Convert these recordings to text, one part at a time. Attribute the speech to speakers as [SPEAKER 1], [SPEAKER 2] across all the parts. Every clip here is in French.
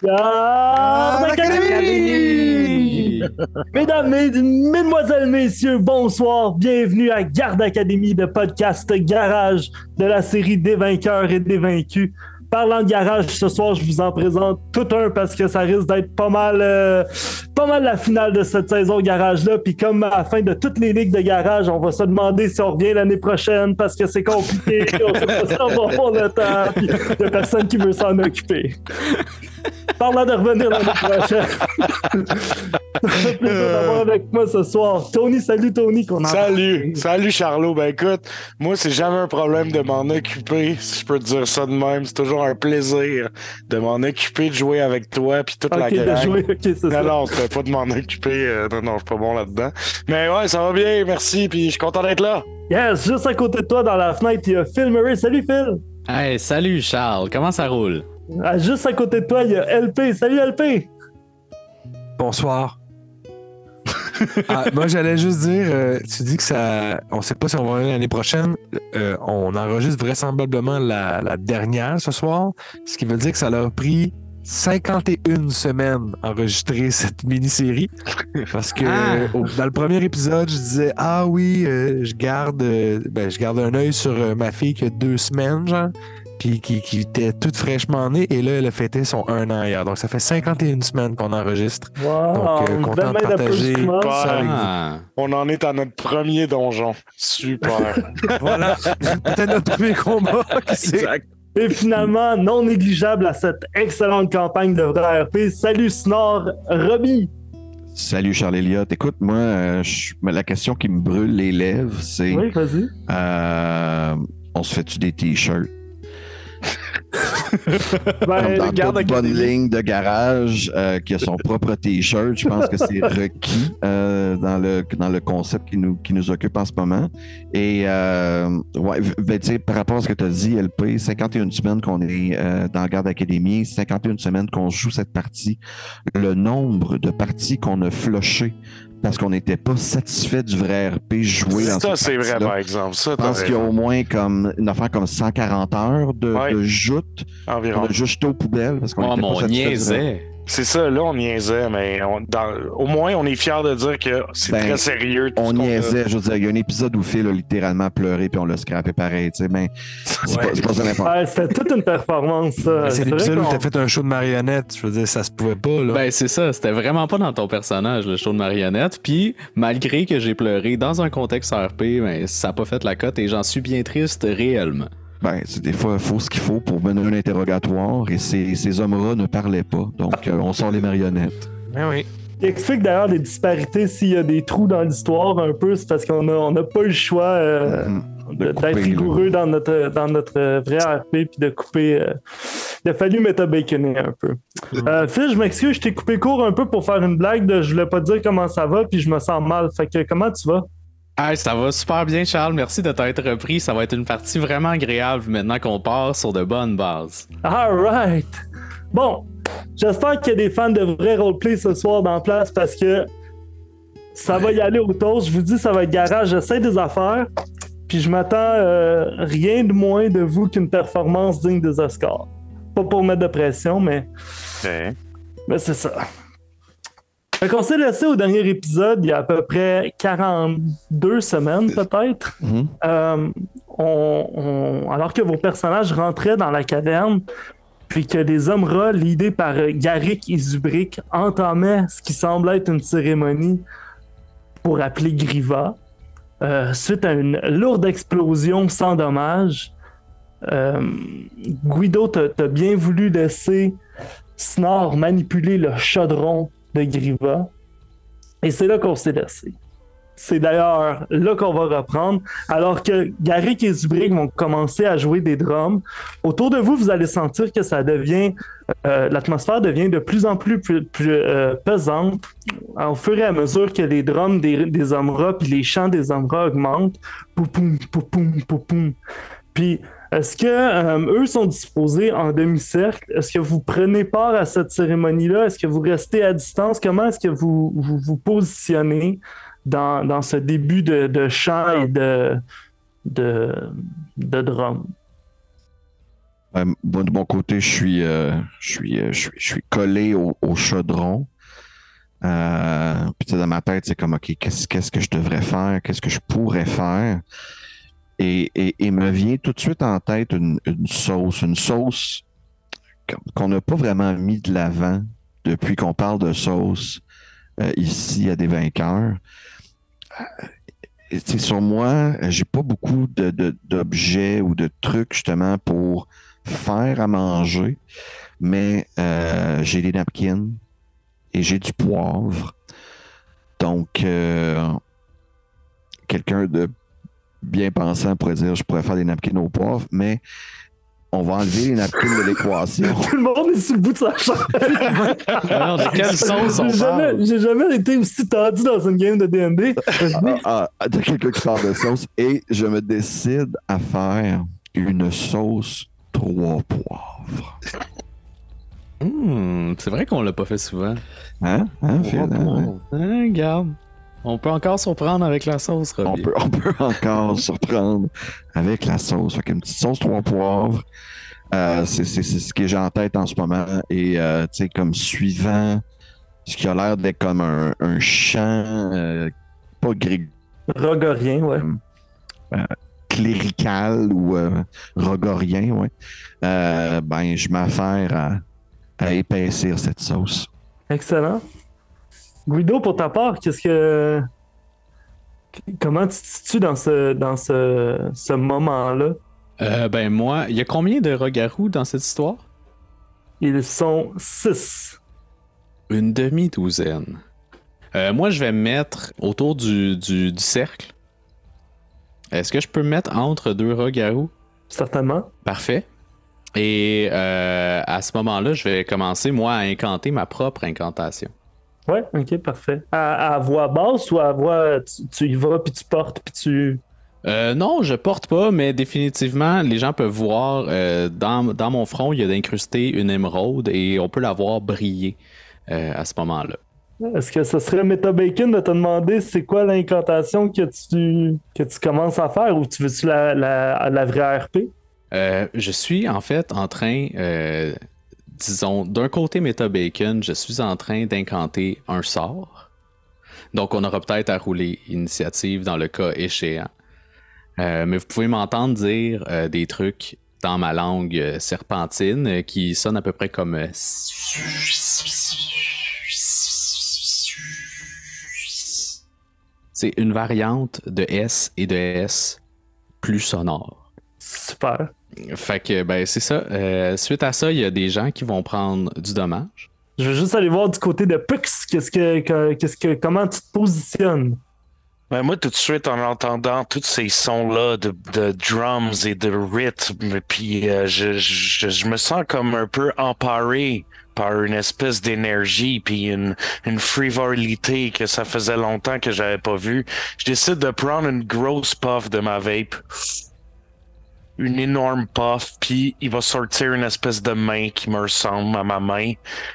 [SPEAKER 1] Garde Académie! Mesdames, mesdemoiselles, messieurs, bonsoir. Bienvenue à Garde Académie, le podcast garage de la série des vainqueurs et des vaincus. Parlant de garage, ce soir, je vous en présente tout un parce que ça risque d'être pas mal la finale de cette saison garage-là. Puis comme à la fin de toutes les ligues de garage, on va se demander si on revient l'année prochaine parce que c'est compliqué. On sait pas si on va avoir le temps. Puis il y a personne qui veut s'en occuper. Parlant de revenir l'année prochaine. Ça fait plaisir d'avoir avec moi ce soir. Tony, salut Tony.
[SPEAKER 2] Salut Charlot. Ben écoute, moi c'est jamais un problème de m'en occuper, si je peux te dire ça de même. C'est toujours un plaisir de m'en occuper, de jouer avec toi puis toute la gang. Non, c'était pas de m'en occuper. Non, je suis pas bon là-dedans. Mais ouais, ça va bien, merci, puis je suis content d'être là.
[SPEAKER 1] Yes, juste à côté de toi dans la fenêtre, il y a Phil Murray. Salut Phil.
[SPEAKER 3] Hey, salut Charles, comment ça roule?
[SPEAKER 1] Juste à côté de toi, il y a LP. Salut LP.
[SPEAKER 4] Bonsoir. Moi, j'allais juste dire, tu dis que ça, on sait pas si on va aller l'année prochaine. On enregistre vraisemblablement la dernière ce soir, ce qui veut dire que ça leur a pris 51 semaines enregistrer cette mini-série. Parce que dans le premier épisode, je disais oui, je garde un œil sur ma fille qui a 2 semaines, genre. Puis qui était toute fraîchement née, et là, elle a fêté son 1 an hier. Donc, ça fait 51 semaines qu'on enregistre.
[SPEAKER 1] Wow,
[SPEAKER 4] donc, content de partager ça avec vous.
[SPEAKER 2] On en est à notre premier donjon. Super.
[SPEAKER 4] Voilà. C'était notre premier combat.
[SPEAKER 2] Exact.
[SPEAKER 1] Et finalement, non négligeable à cette excellente campagne de vrai RP. Salut Snor, Robbie.
[SPEAKER 5] Salut Charles Elliott. Écoute, moi, la question qui me brûle les lèvres, c'est...
[SPEAKER 1] Oui, vas-y.
[SPEAKER 5] On se fait-tu des t-shirts?
[SPEAKER 1] Ben,
[SPEAKER 5] dans toute bonne ligne de garage qui a son propre t-shirt, je pense que c'est requis dans le concept qui nous occupe en ce moment. Et par rapport à ce que tu as dit, LP, 51 semaines qu'on est dans Garde Académie, 51 semaines qu'on joue cette partie, le nombre de parties qu'on a flushées parce qu'on n'était pas satisfait du vrai RP joué dans
[SPEAKER 2] ça,
[SPEAKER 5] cette
[SPEAKER 2] c'est vrai, par exemple. Ça,
[SPEAKER 5] je pense qu'il y a au moins une affaire comme 140 heures de joute.
[SPEAKER 2] Environ.
[SPEAKER 5] On a juste jeté aux poubelles parce qu'on était pas satisfait.
[SPEAKER 2] C'est ça, là, on niaisait, mais au moins, on est fiers de dire que c'est très sérieux.
[SPEAKER 5] On niaisait, je veux dire, il y a un épisode où Phil a littéralement pleuré puis on l'a scrappé pareil, tu sais, mais c'est pas ça l'important.
[SPEAKER 1] C'était toute une performance, ça.
[SPEAKER 4] C'est l'épisode où t'as fait un show de marionnettes, je veux dire, ça se pouvait pas, là.
[SPEAKER 3] Ben, c'est ça, c'était vraiment pas dans ton personnage, le show de marionnettes, puis malgré que j'ai pleuré dans un contexte RP, ben, ça a pas fait la cote et j'en suis bien triste réellement.
[SPEAKER 5] Ben, des fois, il faut ce qu'il faut pour mener un interrogatoire et ces hommes-là ne parlaient pas. Donc, on sort les marionnettes.
[SPEAKER 4] Ben oui.
[SPEAKER 1] Il explique d'ailleurs des disparités s'il y a des trous dans l'histoire un peu, c'est parce qu'on n'a pas eu le choix d'être rigoureux dans notre vrai RP puis de couper. Il a fallu méta-baconner un peu. Phil, je m'excuse, je t'ai coupé court un peu pour faire une blague de je voulais pas te dire comment ça va puis je me sens mal. Fait que comment tu vas?
[SPEAKER 3] Hey, ça va super bien, Charles. Merci de t'être repris. Ça va être une partie vraiment agréable maintenant qu'on part sur de bonnes bases.
[SPEAKER 1] All right. Bon, j'espère qu'il y a des fans de vrai roleplay ce soir dans la place parce que ça va y aller au toast. Je vous dis, ça va être garage. J'essaie des affaires. Puis je m'attends rien de moins de vous qu'une performance digne des Oscars. Pas pour mettre de pression, mais c'est ça. Fait qu'on s'est laissé au dernier épisode il y a à peu près 42 semaines peut-être. Alors que vos personnages rentraient dans la caverne, puis que les hommes rats, l'idée par Garrick et Zubrick, entamaient ce qui semble être une cérémonie pour appeler Griva. Suite à une lourde explosion sans dommage, Guido t'a bien voulu laisser Snor manipuler le chaudron de Griva. Et c'est là qu'on s'est laissé. C'est d'ailleurs là qu'on va reprendre. Alors que Garrick et Zubrick vont commencer à jouer des drums. Autour de vous, vous allez sentir que ça devient... l'atmosphère devient de plus en plus pesante au fur et à mesure que les drums des hommes rats puis les chants des hommes rats augmentent. Poupoum, poupoum, poupoum. Puis est-ce que eux sont disposés en demi-cercle? Est-ce que vous prenez part à cette cérémonie-là? Est-ce que vous restez à distance? Comment est-ce que vous positionnez dans ce début de chant et de drum?
[SPEAKER 5] Moi, de mon côté, je suis collé au chaudron. Puis tu sais, dans ma tête, c'est comme, OK, qu'est-ce que je devrais faire? Qu'est-ce que je pourrais faire? Et me vient tout de suite en tête une sauce qu'on n'a pas vraiment mis de l'avant depuis qu'on parle de sauce ici à des vainqueurs. Sur moi, j'ai pas beaucoup d'objets ou de trucs justement pour faire à manger, mais j'ai des napkins et j'ai du poivre. Donc, quelqu'un de bien pensant pourrait dire je pourrais faire des napkins au poivre, mais on va enlever les napkins de l'équation.
[SPEAKER 1] Tout le monde est sur le bout de sa chaise.
[SPEAKER 3] Alors, de quelle sauce on parle?
[SPEAKER 1] J'ai jamais été aussi tendu dans une game de D&D.
[SPEAKER 5] De quelqu'un qui parle de sauce. Et je me décide à faire une sauce 3 poivres.
[SPEAKER 3] C'est vrai qu'on l'a pas fait souvent.
[SPEAKER 5] Hein, Phil? Hein?
[SPEAKER 3] Regarde. On peut encore surprendre avec la sauce, Robbie.
[SPEAKER 5] On peut encore surprendre avec la sauce. Fait qu'une petite sauce 3 poivres, c'est ce que j'ai en tête en ce moment. Et tu sais, comme suivant ce qui a l'air d'être comme un chant, pas grégorien,
[SPEAKER 1] Rogorien, ouais.
[SPEAKER 5] clérical ou rogorien, ouais. Ben, je m'affaire à épaissir cette sauce.
[SPEAKER 1] Excellent. Guido, pour ta part, comment tu te situes dans ce moment-là?
[SPEAKER 3] Ben moi, il y a combien de rogarous dans cette histoire?
[SPEAKER 1] Ils sont 6.
[SPEAKER 3] Une demi-douzaine. Moi, je vais me mettre autour du cercle. Est-ce que je peux me mettre entre 2 rogarous?
[SPEAKER 1] Certainement.
[SPEAKER 3] Parfait. Et à ce moment-là, je vais commencer, moi, à incanter ma propre incantation.
[SPEAKER 1] Ouais, ok, parfait. À voix basse ou à voix... Tu y vas, puis tu portes, puis tu...
[SPEAKER 3] Non, je porte pas, mais définitivement, les gens peuvent voir dans mon front, il y a d'incrusté une émeraude et on peut la voir briller à ce moment-là.
[SPEAKER 1] Est-ce que ce serait Meta Bacon de te demander c'est quoi l'incantation que tu commences à faire ou tu veux-tu la vraie RP?
[SPEAKER 3] Je suis en fait en train, disons, d'un côté Meta Bacon, je suis en train d'incanter un sort. Donc on aura peut-être à rouler initiative dans le cas échéant. Mais vous pouvez m'entendre dire des trucs dans ma langue serpentine qui sonnent à peu près comme... C'est une variante de S et de S plus sonore.
[SPEAKER 1] Super.
[SPEAKER 3] Fait que, ben, c'est ça. Suite à ça, il y a des gens qui vont prendre du dommage.
[SPEAKER 1] Je vais juste aller voir du côté de Pux, comment tu te positionnes.
[SPEAKER 2] Ben moi, tout de suite, en entendant tous ces sons-là de drums et de rythme, puis je me sens comme un peu emparé par une espèce d'énergie puis une frivolité que ça faisait longtemps que j'avais pas vu. Je décide de prendre une grosse puff de ma vape. Une énorme puff, puis il va sortir une espèce de main qui me ressemble à ma main.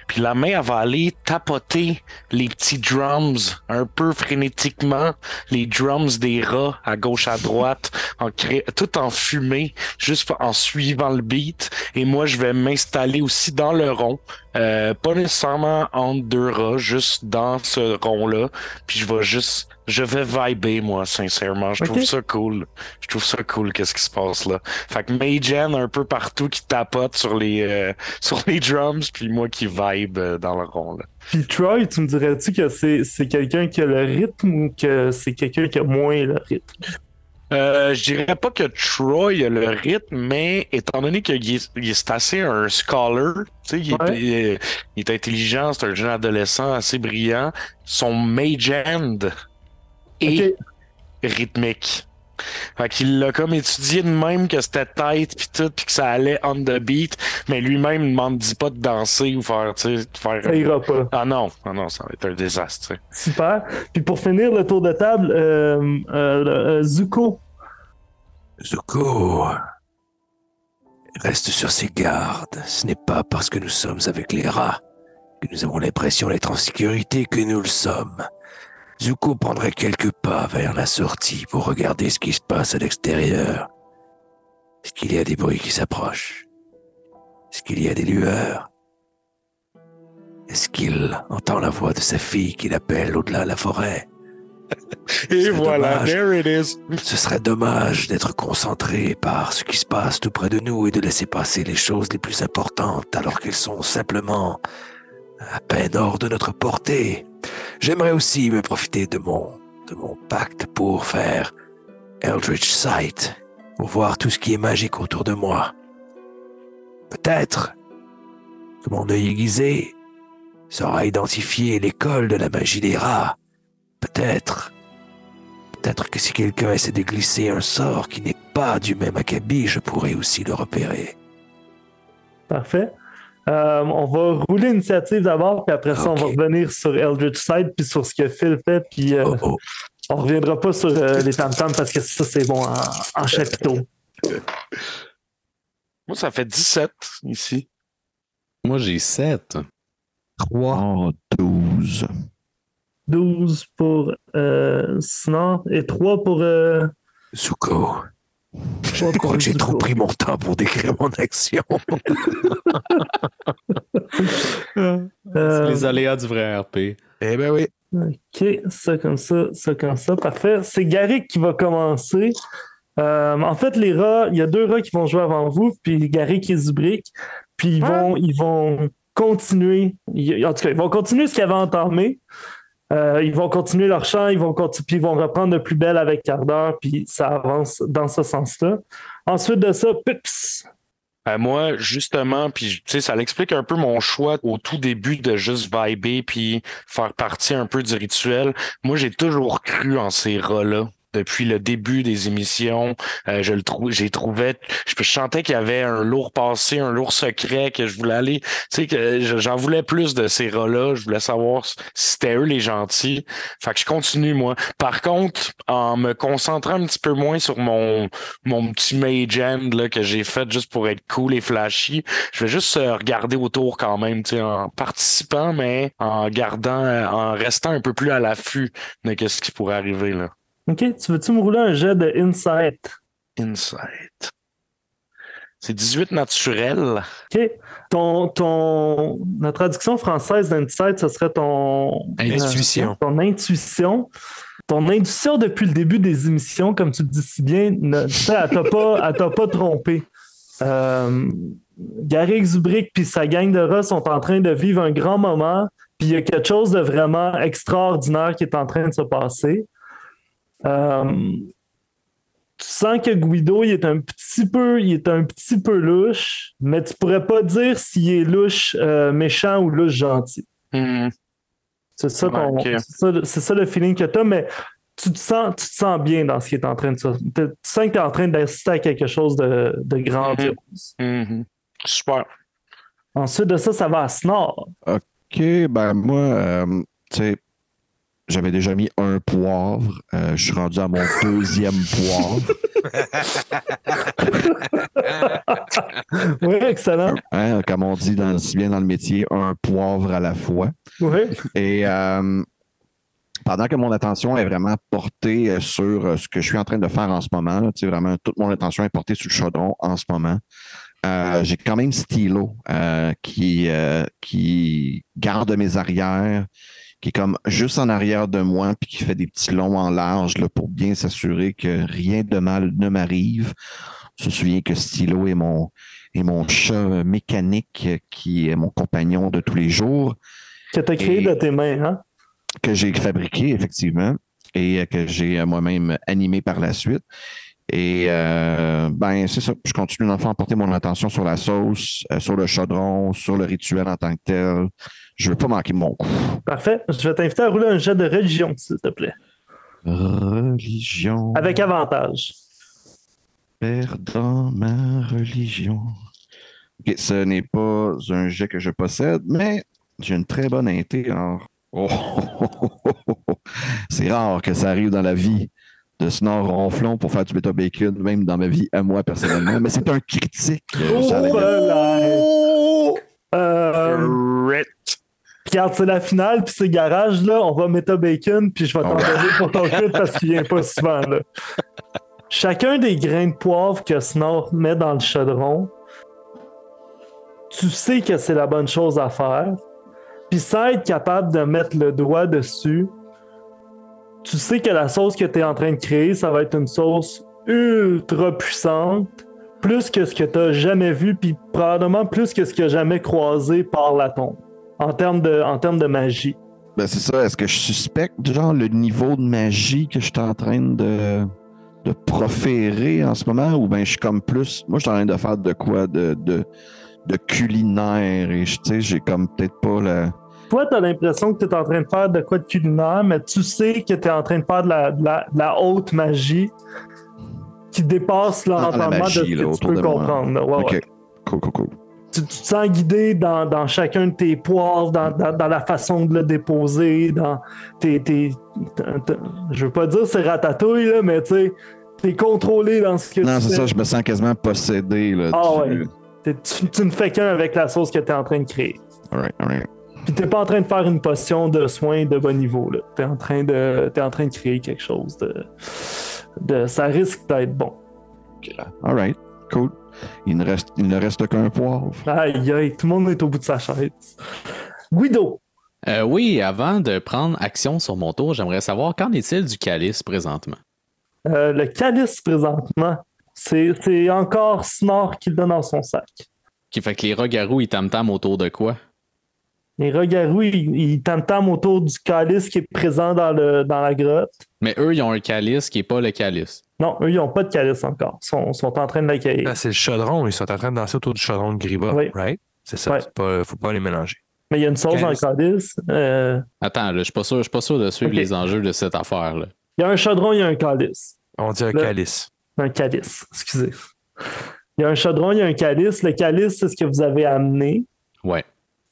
[SPEAKER 2] Puis la main, elle va aller tapoter les petits drums un peu frénétiquement, les drums des rats à gauche à droite, tout en fumée, juste en suivant le beat. Et moi, je vais m'installer aussi dans le rond, pas nécessairement entre 2 rats, juste dans ce rond-là. Puis je vais vibrer, moi, sincèrement. Je trouve ça cool. Je trouve ça cool, qu'est-ce qui se passe là. Fait que Magen un peu partout qui tapote sur les drums, puis moi qui vibe dans le rond, là.
[SPEAKER 1] Puis Troy, tu me dirais-tu que c'est quelqu'un qui a le rythme ou que c'est quelqu'un qui a moins le rythme?
[SPEAKER 2] Je dirais pas que Troy a le rythme, mais étant donné qu'il est assez un scholar, tu sais, il est intelligent, c'est un jeune adolescent assez brillant, son mage hand est rythmique. Fait qu'il l'a comme étudié de même que c'était tight pis tout, pis que ça allait on the beat, mais lui-même ne m'en dit pas de danser ou faire, tu sais,
[SPEAKER 1] Ça ira pas.
[SPEAKER 2] Ah non, ça va être un désastre.
[SPEAKER 1] Super. Puis pour finir le tour de table, Zuko.
[SPEAKER 6] Zuko, reste sur ses gardes. Ce n'est pas parce que nous sommes avec les rats que nous avons l'impression d'être en sécurité que nous le sommes. Zuko prendrait quelques pas vers la sortie pour regarder ce qui se passe à l'extérieur. Est-ce qu'il y a des bruits qui s'approchent? Est-ce qu'il y a des lueurs? Est-ce qu'il entend la voix de sa fille qui l'appelle au-delà de la forêt?
[SPEAKER 2] Et voilà, there it is.
[SPEAKER 6] Ce serait dommage d'être concentré par ce qui se passe tout près de nous et de laisser passer les choses les plus importantes alors qu'elles sont simplement à peine hors de notre portée. J'aimerais aussi me profiter de mon pacte pour faire Eldritch Sight, pour voir tout ce qui est magique autour de moi. Peut-être que mon œil aiguisé saura identifier l'école de la magie des rats. Peut-être que si quelqu'un essaie de glisser un sort qui n'est pas du même acabit, je pourrais aussi le repérer.
[SPEAKER 1] Parfait. On va rouler l'initiative d'abord, puis après ça, on va revenir sur Eldritch Sight, puis sur ce que Phil fait, puis on reviendra pas sur les tam-tams parce que ça, c'est bon en chapiteau.
[SPEAKER 2] Moi, ça fait 17 ici.
[SPEAKER 3] Moi, j'ai 7.
[SPEAKER 5] 3. 12.
[SPEAKER 1] 12 pour Snor et 3 pour...
[SPEAKER 6] Zuko, je crois que j'ai trop pris mon temps pour décrire mon action.
[SPEAKER 3] C'est les aléas du vrai RP.
[SPEAKER 4] Eh ben oui.
[SPEAKER 1] OK, ça comme ça, parfait. C'est Garrick qui va commencer. En fait, les rats, il y a 2 rats qui vont jouer avant vous, puis Garrick et Zubrick, puis ils vont continuer. En tout cas, ils vont continuer ce qu'ils avaient entamé. Ils vont continuer leur chant, puis ils vont reprendre de plus belle avec ardeur, puis ça avance dans ce sens-là. Ensuite de ça, Pux.
[SPEAKER 2] Moi, justement, puis tu sais, ça l'explique un peu mon choix au tout début de juste vibrer puis faire partie un peu du rituel. Moi, j'ai toujours cru en ces rats-là. Depuis le début des émissions, je sentais qu'il y avait un lourd passé, un lourd secret, que je voulais aller, tu sais, que j'en voulais plus de ces rats-là. Je voulais savoir si c'était eux les gentils. Fait que je continue, moi. Par contre, en me concentrant un petit peu moins sur mon petit mage hand là, que j'ai fait juste pour être cool et flashy, je vais juste regarder autour quand même, tu sais, en participant, mais en restant un peu plus à l'affût de ce qui pourrait arriver, là.
[SPEAKER 1] OK, tu veux-tu me rouler un jet de Insight?
[SPEAKER 2] Insight. C'est 18 naturel.
[SPEAKER 1] OK. La traduction française d'Insight, ce serait ton...
[SPEAKER 4] Intuition.
[SPEAKER 1] Ton intuition. Ton intuition depuis le début des émissions, comme tu le dis si bien, elle t'a pas trompé. Garrick Zubrick puis sa gang de rats sont en train de vivre un grand moment, puis il y a quelque chose de vraiment extraordinaire qui est en train de se passer. Tu sens que Guido, il est un petit peu louche, mais tu pourrais pas dire s'il est louche méchant ou louche gentil.
[SPEAKER 2] Mm-hmm.
[SPEAKER 1] C'est ça le feeling que tu as, mais tu te sens bien dans ce qui est en train de se... Tu sens que tu es en train d'assister à quelque chose de grandiose.
[SPEAKER 2] Mm-hmm. Super.
[SPEAKER 1] Ensuite de ça va à Snor.
[SPEAKER 5] OK, ben moi, tu sais, j'avais déjà mis un poivre. Je suis rendu à mon 2e poivre.
[SPEAKER 1] Oui, excellent.
[SPEAKER 5] Comme on dit si bien dans le métier, un poivre à la fois.
[SPEAKER 1] Oui.
[SPEAKER 5] Et pendant que mon attention est vraiment portée sur ce que je suis en train de faire en ce moment, là, vraiment toute mon attention est portée sur le chaudron en ce moment. J'ai quand même Stylo qui garde mes arrières, qui est comme juste en arrière de moi, puis qui fait des petits longs en large là, pour bien s'assurer que rien de mal ne m'arrive. Je me souviens que Stylo est mon chat mécanique qui est mon compagnon de tous les jours.
[SPEAKER 1] Que tu as créé de tes mains, hein?
[SPEAKER 5] Que j'ai fabriqué, effectivement, et que j'ai moi-même animé par la suite. Et c'est ça. Je continue d'enfin à porter mon attention sur la sauce, sur le chaudron, sur le rituel en tant que tel. Je veux pas manquer mon coup.
[SPEAKER 1] Parfait. Je vais t'inviter à rouler un jet de religion, s'il te plaît.
[SPEAKER 5] Religion.
[SPEAKER 1] Avec avantage.
[SPEAKER 5] Perdant ma religion. OK, ce n'est pas un jet que je possède, mais j'ai une très bonne inté. C'est rare que ça arrive dans la vie de Snor ronflon pour faire du bêta bacon, même dans ma vie à moi personnellement, mais c'est un critique.
[SPEAKER 1] Regarde, c'est la finale, puis c'est garage, là, on va méta bacon, puis je vais t'en donner pour ton cul parce qu'il vient pas souvent, là. Chacun des grains de poivre que Snor met dans le chaudron tu sais que c'est la bonne chose à faire, puis sans être capable de mettre le doigt dessus, tu sais que la sauce que tu es en train de créer, ça va être une sauce ultra puissante, plus que ce que tu n'as jamais vu, puis probablement plus que ce que tu n'as jamais croisé par la tombe, en termes de magie.
[SPEAKER 5] Ben c'est ça, est-ce que je suspecte genre le niveau de magie que je suis en train de proférer en ce moment, ou ben je suis comme plus. Moi, je suis en train de faire de quoi de culinaire, et tu sais, j'ai comme peut-être pas la.
[SPEAKER 1] Toi, tu as l'impression que tu es en train de faire de quoi de culinaire, mais tu sais que tu es en train de faire de la haute magie qui dépasse l'entendement de ce que tu peux comprendre. Ouais,
[SPEAKER 5] ok,
[SPEAKER 1] ouais.
[SPEAKER 5] Cool.
[SPEAKER 1] Tu te sens guidé dans chacun de tes poivres, dans la façon de le déposer, dans je veux pas dire c'est ratatouille, là, mais tu sais, t'es contrôlé dans ce que tu fais.
[SPEAKER 5] Non, c'est ça, je me sens quasiment possédé. Là,
[SPEAKER 1] ouais. Tu ne fais qu'un avec la sauce que t'es en train de créer.
[SPEAKER 5] Alright.
[SPEAKER 1] Puis t'es pas en train de faire une potion de soin de bon niveau, là. T'es en train de créer quelque chose de ça risque d'être bon.
[SPEAKER 5] Alright, cool. Il ne reste qu'un poivre.
[SPEAKER 1] Aïe, tout le monde est au bout de sa chaise. Guido.
[SPEAKER 3] Oui, avant de prendre action sur mon tour, j'aimerais savoir qu'en est-il du calice présentement?
[SPEAKER 1] Le calice présentement, c'est encore Snore qui le donne dans son sac.
[SPEAKER 3] Qui fait que les rogarous, ils tam-tam autour de quoi?
[SPEAKER 1] Les rogarous, ils tam-tam autour du calice qui est présent dans la grotte.
[SPEAKER 3] Mais eux, ils ont un calice qui n'est pas le calice.
[SPEAKER 1] Non, eux, ils n'ont pas de calice encore. Ils sont en train de l'accueillir.
[SPEAKER 4] Ah, c'est le chaudron. Ils sont en train de danser autour du chaudron de Griva,
[SPEAKER 1] oui.
[SPEAKER 4] Right? C'est ça.
[SPEAKER 1] Ouais.
[SPEAKER 4] Faut pas les mélanger.
[SPEAKER 1] Mais il y a une sauce dans le calice.
[SPEAKER 3] Attends, là, je suis pas sûr de suivre les enjeux de cette affaire-là.
[SPEAKER 1] Il y a un chaudron, il y a un calice.
[SPEAKER 4] On dit un calice.
[SPEAKER 1] Un calice, excusez. Il y a un chaudron, il y a un calice. Le calice, c'est ce que vous avez amené.
[SPEAKER 3] Ouais.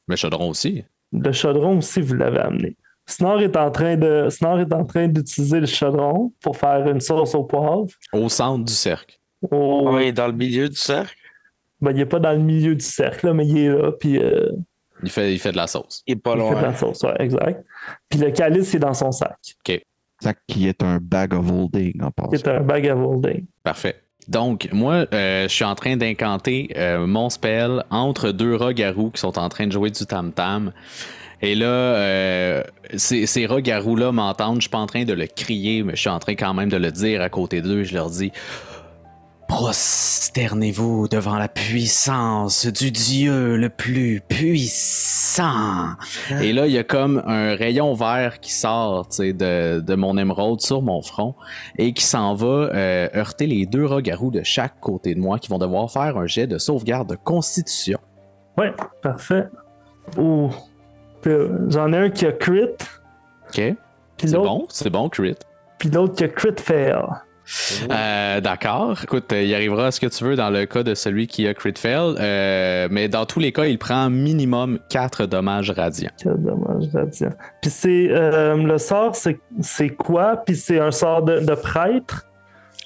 [SPEAKER 3] Mais chaudron aussi.
[SPEAKER 1] Le chaudron aussi, vous l'avez amené. Snore est en train d'utiliser le chaudron pour faire une sauce au poivre.
[SPEAKER 3] Au centre du cercle.
[SPEAKER 2] Oui, dans le milieu du cercle.
[SPEAKER 1] Ben, il n'est pas dans le milieu du cercle, là, mais il est là. Puis,
[SPEAKER 3] il fait de la sauce.
[SPEAKER 2] Il est pas loin.
[SPEAKER 1] Il fait de la sauce, ouais, exact. Puis le calice est dans son sac.
[SPEAKER 3] OK.
[SPEAKER 5] Sac qui est un bag of holding en passant.
[SPEAKER 1] Qui est un bag of holding.
[SPEAKER 3] Parfait. Donc, moi, je suis en train d'incanter mon spell entre deux rogarous qui sont en train de jouer du tam-tam. Et là, ces rogarous-là m'entendent. Je suis pas en train de le crier, mais je suis en train quand même de le dire à côté d'eux. Je leur dis: prosternez-vous devant la puissance du Dieu le plus puissant. Et là, il y a comme un rayon vert qui sort de mon émeraude sur mon front et qui s'en va heurter les deux rogarous de chaque côté de moi qui vont devoir faire un jet de sauvegarde de constitution.
[SPEAKER 1] Ouais, parfait. Oh. J'en ai un qui a crit.
[SPEAKER 3] OK. C'est bon, crit.
[SPEAKER 1] Puis l'autre qui a crit fail.
[SPEAKER 3] D'accord. Écoute, il arrivera ce que tu veux dans le cas de celui qui a crit fail, mais dans tous les cas, il prend minimum 4 dommages radiants.
[SPEAKER 1] 4 dommages radiants. Puis c'est le sort, c'est quoi? Puis c'est un sort de prêtre?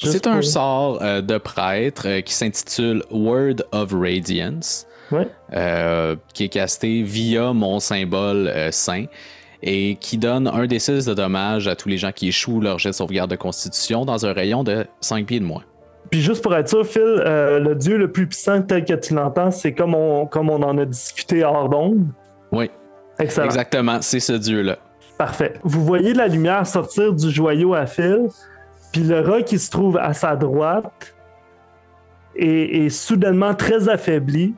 [SPEAKER 3] C'est un sort de prêtre qui s'intitule Word of Radiance,
[SPEAKER 1] ouais.
[SPEAKER 3] qui est casté via mon symbole saint. Et qui donne 1d6 de dommages à tous les gens qui échouent leur jet de sauvegarde de constitution dans un rayon de 5 pieds de moins.
[SPEAKER 1] Puis juste pour être sûr, Phil, le dieu le plus puissant tel que tu l'entends, c'est comme on en a discuté hors d'onde.
[SPEAKER 3] Oui.
[SPEAKER 1] Excellent.
[SPEAKER 3] Exactement, c'est ce dieu-là.
[SPEAKER 1] Parfait. Vous voyez la lumière sortir du joyau à Phil, puis le rat qui se trouve à sa droite est soudainement très affaibli.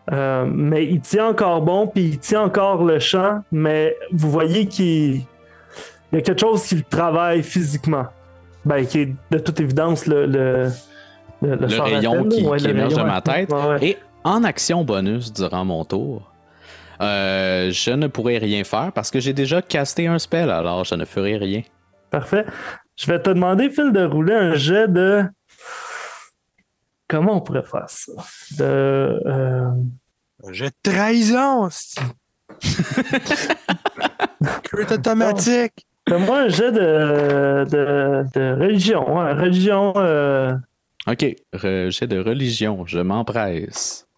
[SPEAKER 1] Mais il tient encore bon, puis il tient encore le champ, mais vous voyez qu'il y a quelque chose qui le travaille physiquement. Ben, qui est de toute évidence le
[SPEAKER 3] rayon qui émerge de ma tête.
[SPEAKER 1] Ouais.
[SPEAKER 3] Et en action bonus durant mon tour, je ne pourrai rien faire parce que j'ai déjà casté un spell, alors je ne ferai rien.
[SPEAKER 1] Parfait. Je vais te demander, Phil, de rouler un jet de... Comment on pourrait faire ça?
[SPEAKER 4] Un jet de trahison! Crit automatique!
[SPEAKER 1] Fais-moi un jet de religion. Hein? Religion...
[SPEAKER 3] OK. Jet de religion. Je m'empresse.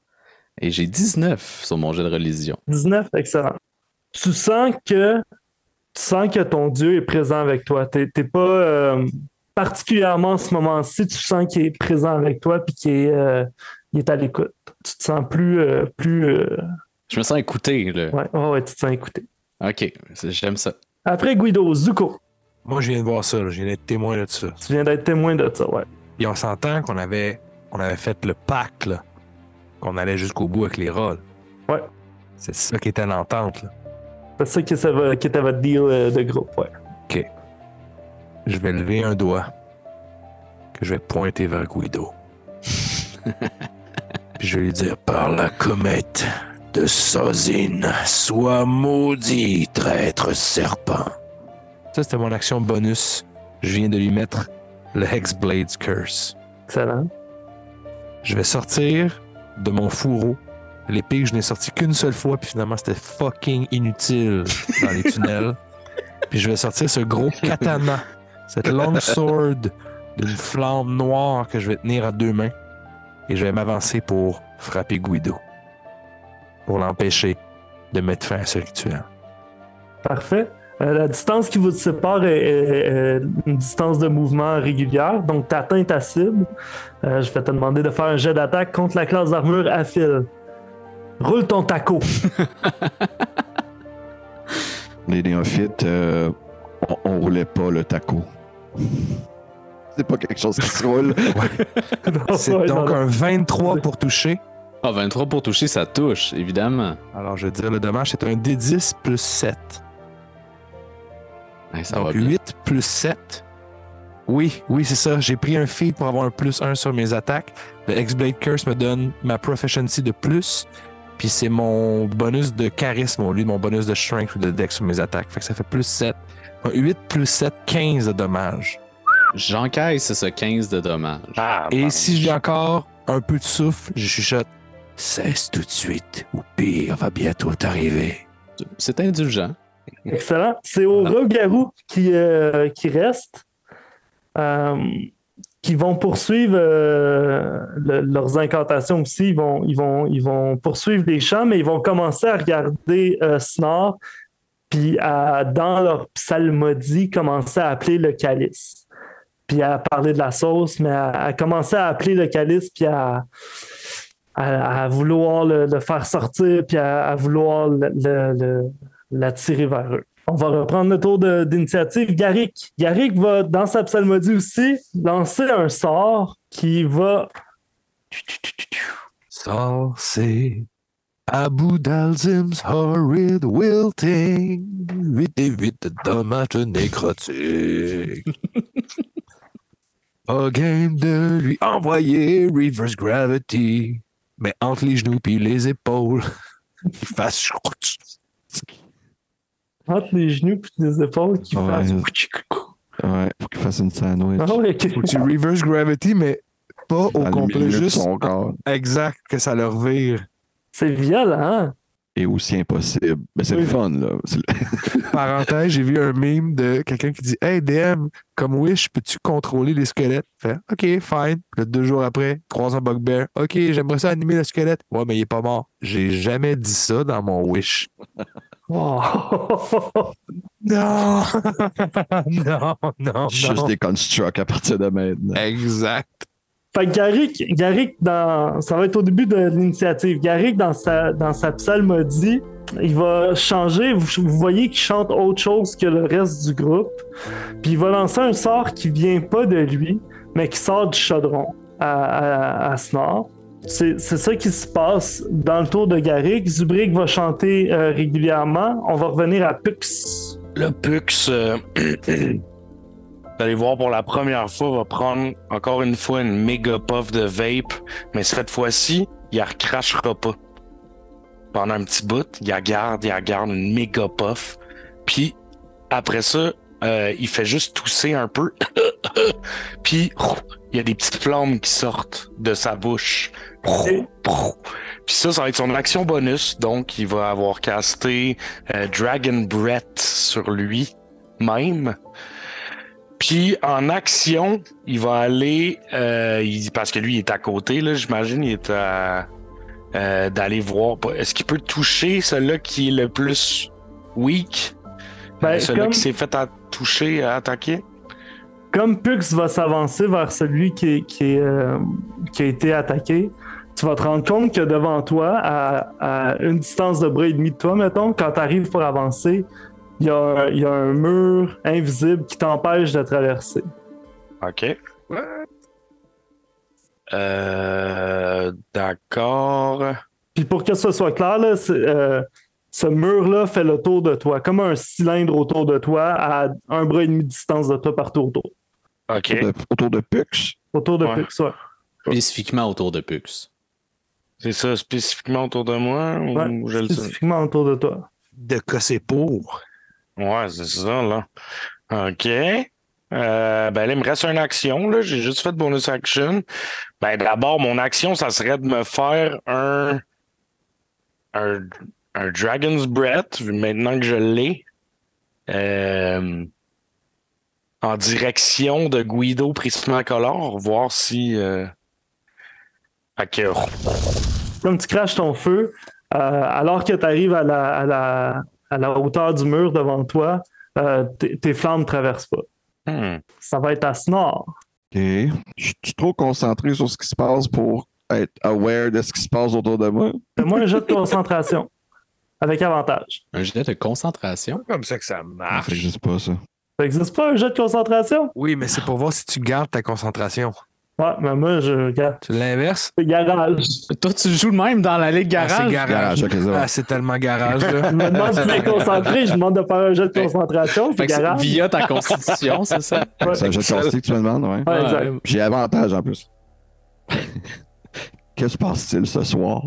[SPEAKER 3] Et j'ai 19 sur mon jet de religion.
[SPEAKER 1] 19, excellent. Tu sens que ton Dieu est présent avec toi. T'es pas... particulièrement en ce moment-ci, tu sens qu'il est présent avec toi et qu'il est à l'écoute. tu te sens plus.
[SPEAKER 3] Je me sens écouté, là.
[SPEAKER 1] Ouais, tu te sens écouté.
[SPEAKER 3] Ok, j'aime ça.
[SPEAKER 1] Après Guido, Zuko.
[SPEAKER 4] Moi, je viens de voir ça, là. Je viens d'être témoin de ça.
[SPEAKER 1] Tu viens d'être témoin de ça, ouais.
[SPEAKER 4] Et on s'entend qu'on avait fait le pacte, là, qu'on allait jusqu'au bout avec les rats. Là.
[SPEAKER 1] Ouais.
[SPEAKER 4] C'est ça qui était l'entente. Là.
[SPEAKER 1] C'est ça qui était votre deal de groupe, ouais.
[SPEAKER 4] OK. Je vais lever un doigt que je vais pointer vers Guido. Puis je vais lui dire, par la comète de Sozin, sois maudit, traître serpent. Ça, c'était mon action bonus. Je viens de lui mettre le Hexblade's Curse.
[SPEAKER 1] Excellent.
[SPEAKER 4] Je vais sortir de mon fourreau l'épée que je n'ai sortie qu'une seule fois, puis finalement, c'était fucking inutile dans les tunnels. Puis je vais sortir ce gros katana, cette long sword d'une flamme noire que je vais tenir à 2 mains. Et je vais m'avancer pour frapper Guido. Pour l'empêcher de mettre fin à ce rituel.
[SPEAKER 1] Parfait. La distance qui vous sépare est une distance de mouvement régulière, donc tu atteins ta cible. Je vais te demander de faire un jet d'attaque contre la classe d'armure à fil. Roule ton taco.
[SPEAKER 5] Les néophytes, on roulait pas le taco. C'est pas quelque chose qui se roule.
[SPEAKER 4] C'est donc un 23 pour toucher.
[SPEAKER 3] Ah, 23 pour toucher, ça touche, évidemment.
[SPEAKER 4] Alors, je veux dire, le dommage, c'est un D10 plus 7.
[SPEAKER 3] Ouais, ça
[SPEAKER 4] donc,
[SPEAKER 3] va bien.
[SPEAKER 4] 8 plus 7. Oui, c'est ça. J'ai pris un feat pour avoir un plus 1 sur mes attaques. Le Hexblade Curse me donne ma proficiency de plus. Puis c'est mon bonus de charisme au lieu de mon bonus de strength ou de dex sur mes attaques. Fait que ça fait plus 7. 8 plus 7, 15 de dommages.
[SPEAKER 3] J'encaisse ce 15 de dommages.
[SPEAKER 4] Et si j'ai encore un peu de souffle, je chuchote. Cesse tout de suite, ou pire va bientôt t'arriver.
[SPEAKER 3] C'est indulgent.
[SPEAKER 1] Excellent. C'est au rat-garou qui reste. Qui vont poursuivre leurs incantations aussi. Ils vont poursuivre les chants, mais ils vont commencer à regarder Snore, puis dans leur psalmodie, commencer à appeler le calice. Puis à parler de la sauce, mais à commencer à appeler le calice, puis à vouloir le faire sortir, puis à vouloir l'attirer vers eux. On va reprendre le tour d'initiative. Garrick. Garrick va, dans sa psalmodie aussi, lancer un sort qui va...
[SPEAKER 4] Sort, c'est Abu Dalzim's horrid wilting. 8 et 8 de dommages nécrotiques. Pas game de lui envoyer reverse gravity. Mais entre les genoux puis les épaules, il fasse...
[SPEAKER 1] Entre les genoux et les épaules qui fassent...
[SPEAKER 5] Ouais, faut qu'il fasse une sandwich.
[SPEAKER 1] Ah ouais, okay.
[SPEAKER 4] Faut que tu reverse gravity, mais pas au complet, juste
[SPEAKER 5] son corps.
[SPEAKER 4] Exact, que ça leur vire.
[SPEAKER 1] C'est violent, hein?
[SPEAKER 5] Et aussi impossible. Mais c'est le fun, là.
[SPEAKER 4] Parenthèse, j'ai vu un meme de quelqu'un qui dit « Hey, DM, comme Wish, peux-tu contrôler les squelettes? » Fait « OK, fine. » Puis 2 jours après, croise un bugbear. « OK, j'aimerais ça animer le squelette. » Ouais, mais il est pas mort. J'ai jamais dit ça dans mon Wish.
[SPEAKER 1] Oh.
[SPEAKER 4] Non! non.
[SPEAKER 5] Juste des constructs à partir de maintenant.
[SPEAKER 4] Exact.
[SPEAKER 1] Fait que Garrick ça va être au début de l'initiative. Garrick, dans sa psalmodie, il va changer. Vous voyez qu'il chante autre chose que le reste du groupe. Puis il va lancer un sort qui vient pas de lui, mais qui sort du chaudron à Snore. C'est ça qui se passe dans le tour de Garrick. Zubrick va chanter régulièrement. On va revenir à Pux.
[SPEAKER 2] Le Pux, vous allez voir pour la première fois, va prendre encore une fois une méga puff de vape, mais cette fois-ci, il la recrachera pas. Pendant un petit bout, il la garde une méga puff. Puis après ça, il fait juste tousser un peu. Puis il y a des petites flammes qui sortent de sa bouche. Puis ça va être son action bonus. Donc, il va avoir casté Dragon Breath sur lui-même. Puis en action, il va aller... parce que lui, il est à côté, là, j'imagine. Il est d'aller voir... Est-ce qu'il peut toucher celui-là qui est le plus weak? Celui-là qui s'est fait attaquer?
[SPEAKER 1] Comme Pux va s'avancer vers celui qui a été attaqué, tu vas te rendre compte que devant toi, à une distance de bras et demi de toi, mettons, quand tu arrives pour avancer, il y a un mur invisible qui t'empêche de traverser.
[SPEAKER 2] OK. D'accord.
[SPEAKER 1] Puis pour que ce soit clair, là, ce mur-là fait le tour de toi, comme un cylindre autour de toi, à un bras et demi de distance de toi partout autour.
[SPEAKER 2] OK.
[SPEAKER 5] Autour de Pux.
[SPEAKER 1] Autour de
[SPEAKER 2] Ouais.
[SPEAKER 1] Pux, ouais.
[SPEAKER 3] Spécifiquement autour de Pux.
[SPEAKER 2] C'est ça, spécifiquement autour de moi?
[SPEAKER 1] Ouais,
[SPEAKER 2] Ou je le sais?
[SPEAKER 1] spécifiquement autour de toi.
[SPEAKER 6] De quoi c'est pour?
[SPEAKER 2] Ouais, c'est ça, là. OK. Ben là, il me reste une action, là. J'ai juste fait bonus action. Ben d'abord, mon action, ça serait de me faire un Dragon's Breath, vu maintenant que je l'ai. En direction de Guido Prismacolor, voir si... Fait que...
[SPEAKER 1] Comme tu craches ton feu, alors que tu arrives à la hauteur du mur devant toi, tes flammes ne traversent pas. Ça va être à Snore.
[SPEAKER 5] OK. Je suis trop concentré sur ce qui se passe pour être aware de ce qui se passe autour de moi.
[SPEAKER 1] Fais-moi un jeu de concentration. Avec avantage.
[SPEAKER 3] Un jet de concentration?
[SPEAKER 6] Comme ça que ça
[SPEAKER 5] Ça
[SPEAKER 6] marche.
[SPEAKER 5] n'existe pas, ça.
[SPEAKER 1] Ça n'existe pas un jeu de concentration?
[SPEAKER 6] Oui, mais c'est pour voir si tu gardes ta concentration.
[SPEAKER 1] Ouais, mais moi, je regarde.
[SPEAKER 6] Tu l'inverses?
[SPEAKER 1] C'est garage.
[SPEAKER 3] Toi, tu joues de même dans la ligue
[SPEAKER 6] Ah,
[SPEAKER 3] garage?
[SPEAKER 6] c'est garage.
[SPEAKER 5] Garage, ok, ça va.
[SPEAKER 6] Ah, c'est tellement garage, là.
[SPEAKER 1] Je me demande si tu es concentré, je demande de faire un jeu de concentration.
[SPEAKER 3] Fait
[SPEAKER 1] C'est
[SPEAKER 3] que c'est
[SPEAKER 1] garage.
[SPEAKER 3] via ta constitution, c'est ça?
[SPEAKER 1] Ouais,
[SPEAKER 5] C'est un jeu de consti que tu me demandes, ouais.
[SPEAKER 1] ouais, exact.
[SPEAKER 5] J'ai avantage en plus. Que se passe-t-il ce soir?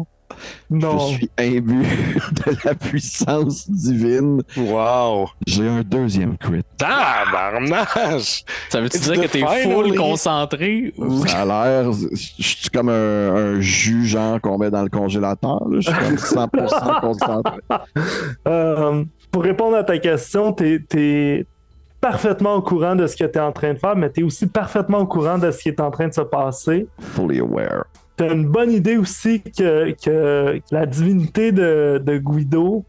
[SPEAKER 1] Non.
[SPEAKER 5] Je suis imbu de la puissance divine.
[SPEAKER 2] Wow!
[SPEAKER 5] J'ai un deuxième crit.
[SPEAKER 2] Tabarnache!
[SPEAKER 3] Ça veut-tu
[SPEAKER 2] It's
[SPEAKER 3] dire que
[SPEAKER 2] the
[SPEAKER 3] t'es
[SPEAKER 2] finally-
[SPEAKER 3] full concentré? Ou...
[SPEAKER 5] Ça a l'air. Je suis comme un jus, genre, qu'on met dans le congélateur. Là. Je suis comme 100% concentré.
[SPEAKER 1] Pour répondre à ta question, t'es parfaitement au courant de ce que tu es en train de faire, mais tu es aussi parfaitement au courant de ce qui est en train de se passer.
[SPEAKER 5] Fully aware.
[SPEAKER 1] Tu as une bonne idée aussi que la divinité de Guido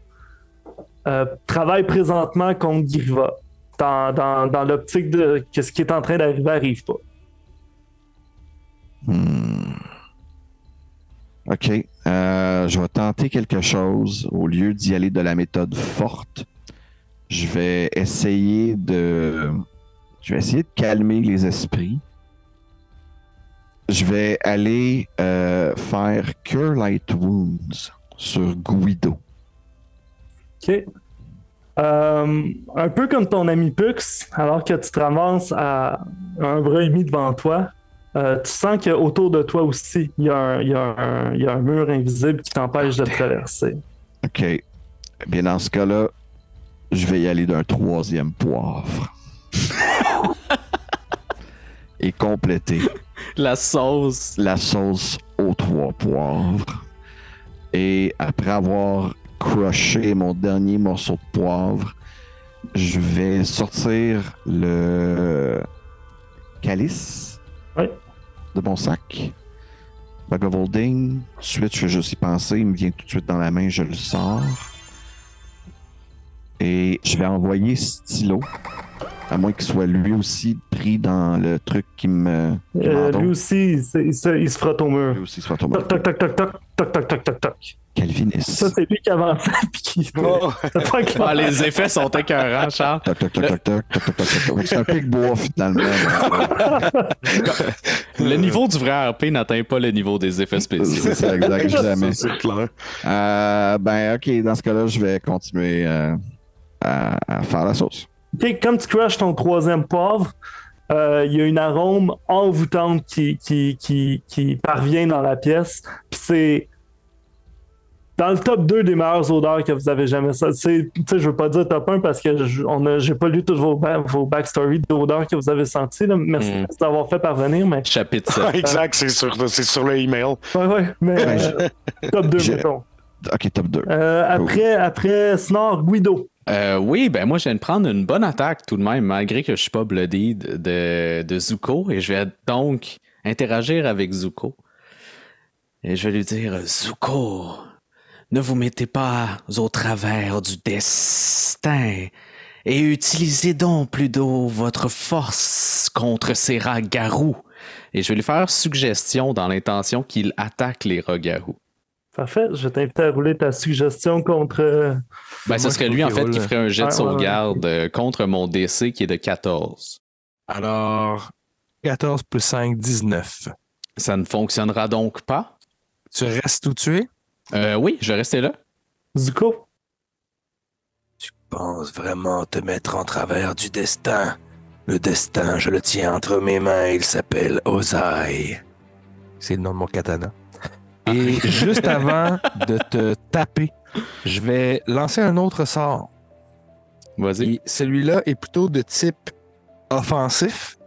[SPEAKER 1] travaille présentement contre Griva. Dans l'optique de que ce qui est en train d'arriver n'arrive pas.
[SPEAKER 5] OK. Je vais tenter quelque chose. Au lieu d'y aller de la méthode forte, je vais essayer de calmer les esprits. Je vais aller faire Cure Light Wounds sur Guido.
[SPEAKER 1] OK. Un peu comme ton ami Pux, alors que tu te ramasses à un bras et demi devant toi, tu sens qu'autour de toi aussi, il y a un mur invisible qui t'empêche de traverser.
[SPEAKER 5] OK. Bien, dans ce cas-là, je vais y aller d'un troisième poivre. Et compléter
[SPEAKER 3] La sauce.
[SPEAKER 5] la sauce aux 3 poivres. Et après avoir crushé mon dernier morceau de poivre, je vais sortir le calice
[SPEAKER 1] Oui.
[SPEAKER 5] de mon sac. Bag of Holding. Tout de suite, je vais juste y penser. Il me vient tout de suite dans la main, je le sors. Et je vais envoyer Stylo, à moins qu'il soit lui aussi pris dans le truc qui me... qui m'entoure.
[SPEAKER 1] Lui aussi, il se frotte au mur.
[SPEAKER 5] Lui aussi soit tombé.
[SPEAKER 1] Toc, toc, toc, toc, toc, toc, toc, toc, toc, toc.
[SPEAKER 5] Calviniste.
[SPEAKER 1] Ça, c'est lui qui avance puis qui... C'est pas clair.
[SPEAKER 3] Ah, les effets sont écœurants, Charles.
[SPEAKER 5] Toc, toc, toc, toc, toc, toc, toc, toc, toc. C'est un pic-bois, finalement.
[SPEAKER 3] Le niveau du vrai RP n'atteint pas le niveau des effets spéciaux.
[SPEAKER 5] C'est ça, exact, jamais.
[SPEAKER 2] C'est clair.
[SPEAKER 5] Ben, OK, dans ce cas-là, je vais continuer à faire la sauce.
[SPEAKER 1] OK, comme tu crushes ton troisième poivre, il y a une arôme envoûtante qui parvient dans la pièce. Puis c'est dans le top 2 des meilleures odeurs que vous avez jamais sorties. Je veux pas dire top 1 parce que j'ai pas lu toutes vos backstories d'odeurs que vous avez senties. Là. Merci d'avoir fait parvenir. Mais...
[SPEAKER 3] Chapitre 7.
[SPEAKER 2] Exact, c'est sur le email.
[SPEAKER 1] Ouais, mais top 2, mettons.
[SPEAKER 5] OK, top 2.
[SPEAKER 1] Après Snore, Guido.
[SPEAKER 3] Oui, ben moi, je viens de prendre une bonne attaque tout de même, malgré que je suis pas bloody de Zuko. Et je vais donc interagir avec Zuko. Et je vais lui dire, Zuko, ne vous mettez pas au travers du destin et utilisez donc plutôt votre force contre ces rats garous et je vais lui faire suggestion dans l'intention qu'il attaque les rogarous.
[SPEAKER 1] Parfait, je vais t'inviter à rouler ta suggestion contre...
[SPEAKER 3] Ben, ce serait lui, en fait, qui ferait un jet de sauvegarde contre mon DC qui est de 14.
[SPEAKER 4] Alors, 14 plus 5, 19.
[SPEAKER 3] Ça ne fonctionnera donc pas?
[SPEAKER 4] Tu restes où tu es?
[SPEAKER 3] Oui, je vais rester là.
[SPEAKER 1] Zuko?
[SPEAKER 6] Tu penses vraiment te mettre en travers du destin? Le destin, je le tiens entre mes mains, il s'appelle Ozai.
[SPEAKER 4] C'est le nom de mon katana. Et juste avant de te taper, je vais lancer un autre sort.
[SPEAKER 3] Vas-y.
[SPEAKER 4] Et celui-là est plutôt de type offensif.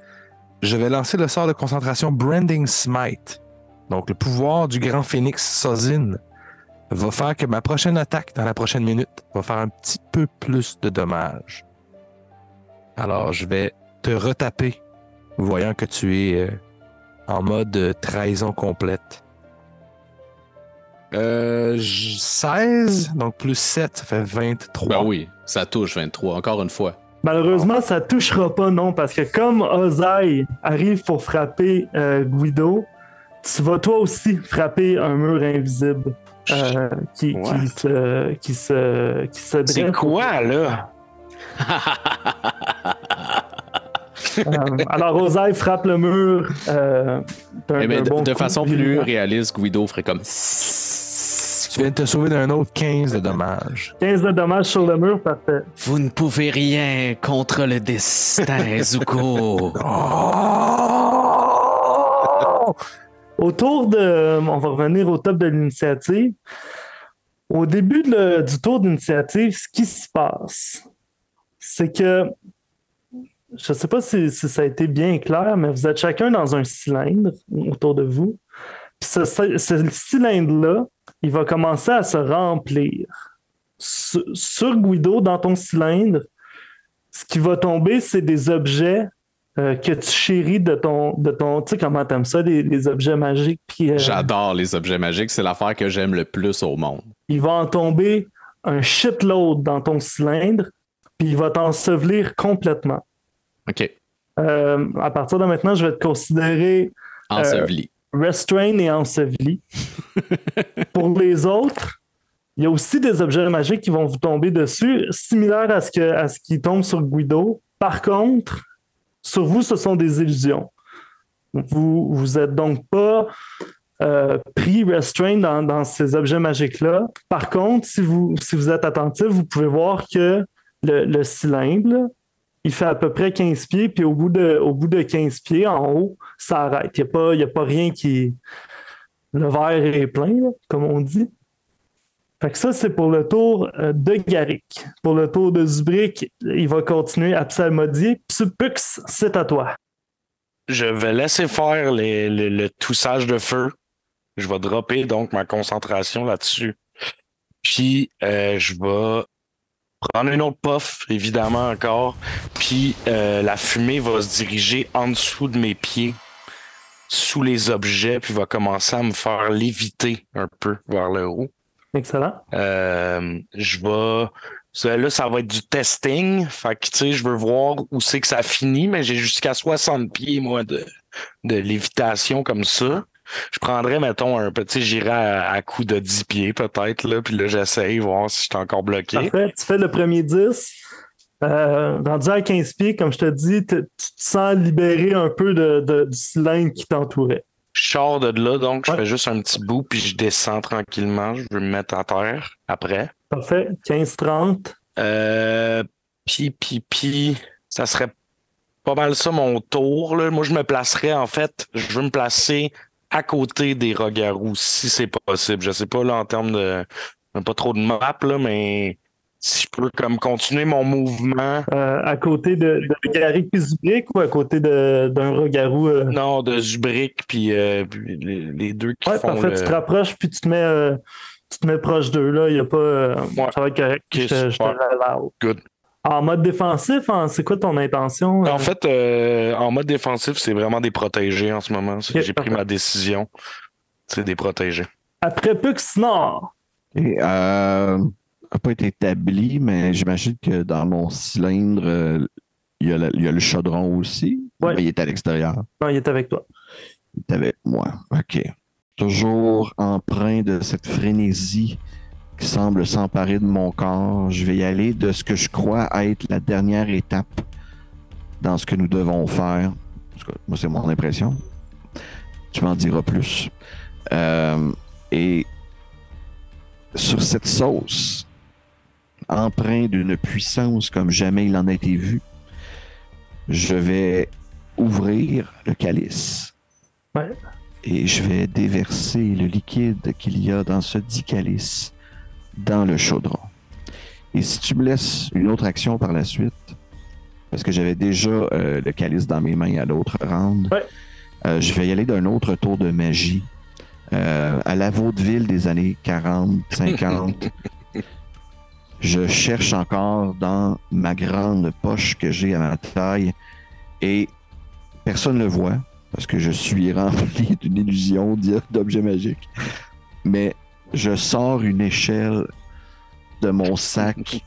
[SPEAKER 4] Je vais lancer le sort de concentration Branding Smite. Donc, le pouvoir du grand phénix Sozin va faire que ma prochaine attaque dans la prochaine minute va faire un petit peu plus de dommages. Alors, je vais te retaper, voyant que tu es en mode trahison complète. 16, donc plus 7, ça fait 23.
[SPEAKER 3] Ben oui, ça touche 23, encore une fois.
[SPEAKER 1] Malheureusement, ça touchera pas, non, parce que comme Ozai arrive pour frapper Guido, tu vas toi aussi frapper un mur invisible qui se dresse.
[SPEAKER 2] C'est quoi, là?
[SPEAKER 1] Alors, Ozai frappe le mur
[SPEAKER 3] de façon plus réaliste, Guido ferait comme...
[SPEAKER 4] Tu viens de te sauver d'un autre 15 de dommages.
[SPEAKER 1] 15 de dommages sur le mur, parfait.
[SPEAKER 3] Vous ne pouvez rien contre le destin, Zuko.
[SPEAKER 1] Autour de... On va revenir au top de l'initiative. Au début du tour d'initiative, ce qui se passe, c'est que... Je ne sais pas si ça a été bien clair, mais vous êtes chacun dans un cylindre autour de vous. Puis ce cylindre-là, il va commencer à se remplir. Sur Guido, dans ton cylindre, ce qui va tomber, c'est des objets que tu chéris de ton tu sais comment t'aimes ça, les objets magiques. Puis,
[SPEAKER 3] j'adore les objets magiques, c'est l'affaire que j'aime le plus au monde.
[SPEAKER 1] Il va en tomber un shitload dans ton cylindre, puis il va t'ensevelir complètement.
[SPEAKER 3] OK.
[SPEAKER 1] À partir de maintenant, je vais te considérer
[SPEAKER 3] enseveli.
[SPEAKER 1] Restrain et enseveli. Pour les autres, il y a aussi des objets magiques qui vont vous tomber dessus, similaires à ce qui tombe sur Guido. Par contre, sur vous, ce sont des illusions. Vous êtes donc pas pris restrain dans ces objets magiques-là. Par contre, si vous êtes attentif, vous pouvez voir que le cylindre, là, il fait à peu près 15 pieds, puis au bout de 15 pieds, en haut, ça arrête. Il n'y a pas rien qui... Le verre est plein, là, comme on dit. Fait que ça, c'est pour le tour de Garrick. Pour le tour de Zubrick, il va continuer à psalmodier. Pux, c'est à toi.
[SPEAKER 2] Je vais laisser faire le toussage de feu. Je vais dropper donc ma concentration là-dessus. Puis, je vais prendre une autre puff, évidemment encore. Puis, la fumée va se diriger en dessous de mes pieds, sous les objets, puis va commencer à me faire léviter un peu vers le haut.
[SPEAKER 1] Excellent.
[SPEAKER 2] Je vais... Là, ça va être du testing. Fait que, tu sais, je veux voir où c'est que ça finit, mais j'ai jusqu'à 60 pieds, moi, de lévitation comme ça. Je prendrais, mettons, un petit, j'irais à coup de 10 pieds, peut-être, là, puis là, j'essaye, voir si je suis encore bloqué.
[SPEAKER 1] Parfait. Tu fais le premier 10. Rendu à 15 pieds, comme je te dis, tu te sens libéré un peu du cylindre qui t'entourait.
[SPEAKER 2] Je sors de là, donc je fais juste un petit bout, puis je descends tranquillement. Je veux me mettre à terre après.
[SPEAKER 1] Parfait. 15-30.
[SPEAKER 2] Puis, ça serait pas mal ça mon tour, là. Moi, je me placerais, en fait, je veux me placer à côté des rogarous, si c'est possible. Je sais pas, là, en termes de... pas trop de map, là, mais... Si je peux comme continuer mon mouvement.
[SPEAKER 1] À côté de Garrick puis Zubrick ou à côté d'un rogarou?
[SPEAKER 2] Non, de Zubrick puis les deux qui font
[SPEAKER 1] parfait, tu te rapproches puis tu te mets proche d'eux. Là. Il y a pas, ça va être correct.
[SPEAKER 2] Okay,
[SPEAKER 1] je te l'allow.
[SPEAKER 2] Good.
[SPEAKER 1] En mode défensif, c'est quoi ton intention?
[SPEAKER 2] En fait, en mode défensif, c'est vraiment des protégés en ce moment. Okay, j'ai pris ma décision. C'est des protégés.
[SPEAKER 1] Après Puxnor.
[SPEAKER 5] Et n'a pas été établi, mais j'imagine que dans mon cylindre, il y a le chaudron aussi.
[SPEAKER 1] Ouais.
[SPEAKER 5] Mais il est à l'extérieur.
[SPEAKER 1] Non, il est avec toi.
[SPEAKER 5] est avec moi. OK. Toujours empreint de cette frénésie qui semble s'emparer de mon corps, je vais y aller de ce que je crois être la dernière étape dans ce que nous devons faire. En tout cas, moi, c'est mon impression. Tu m'en diras plus. Et sur cette sauce, empreinte d'une puissance comme jamais il en a été vu, je vais ouvrir le calice.
[SPEAKER 1] Ouais.
[SPEAKER 5] Et je vais déverser le liquide qu'il y a dans ce dit calice dans le chaudron. Et si tu me laisses une autre action par la suite, parce que j'avais déjà le calice dans mes mains à l'autre round, je vais y aller d'un autre tour de magie. À la vaudeville des années 40, 50, je cherche encore dans ma grande poche que j'ai à ma taille et personne ne le voit parce que je suis rempli d'une illusion d'objets magiques. Mais je sors une échelle de mon sac qui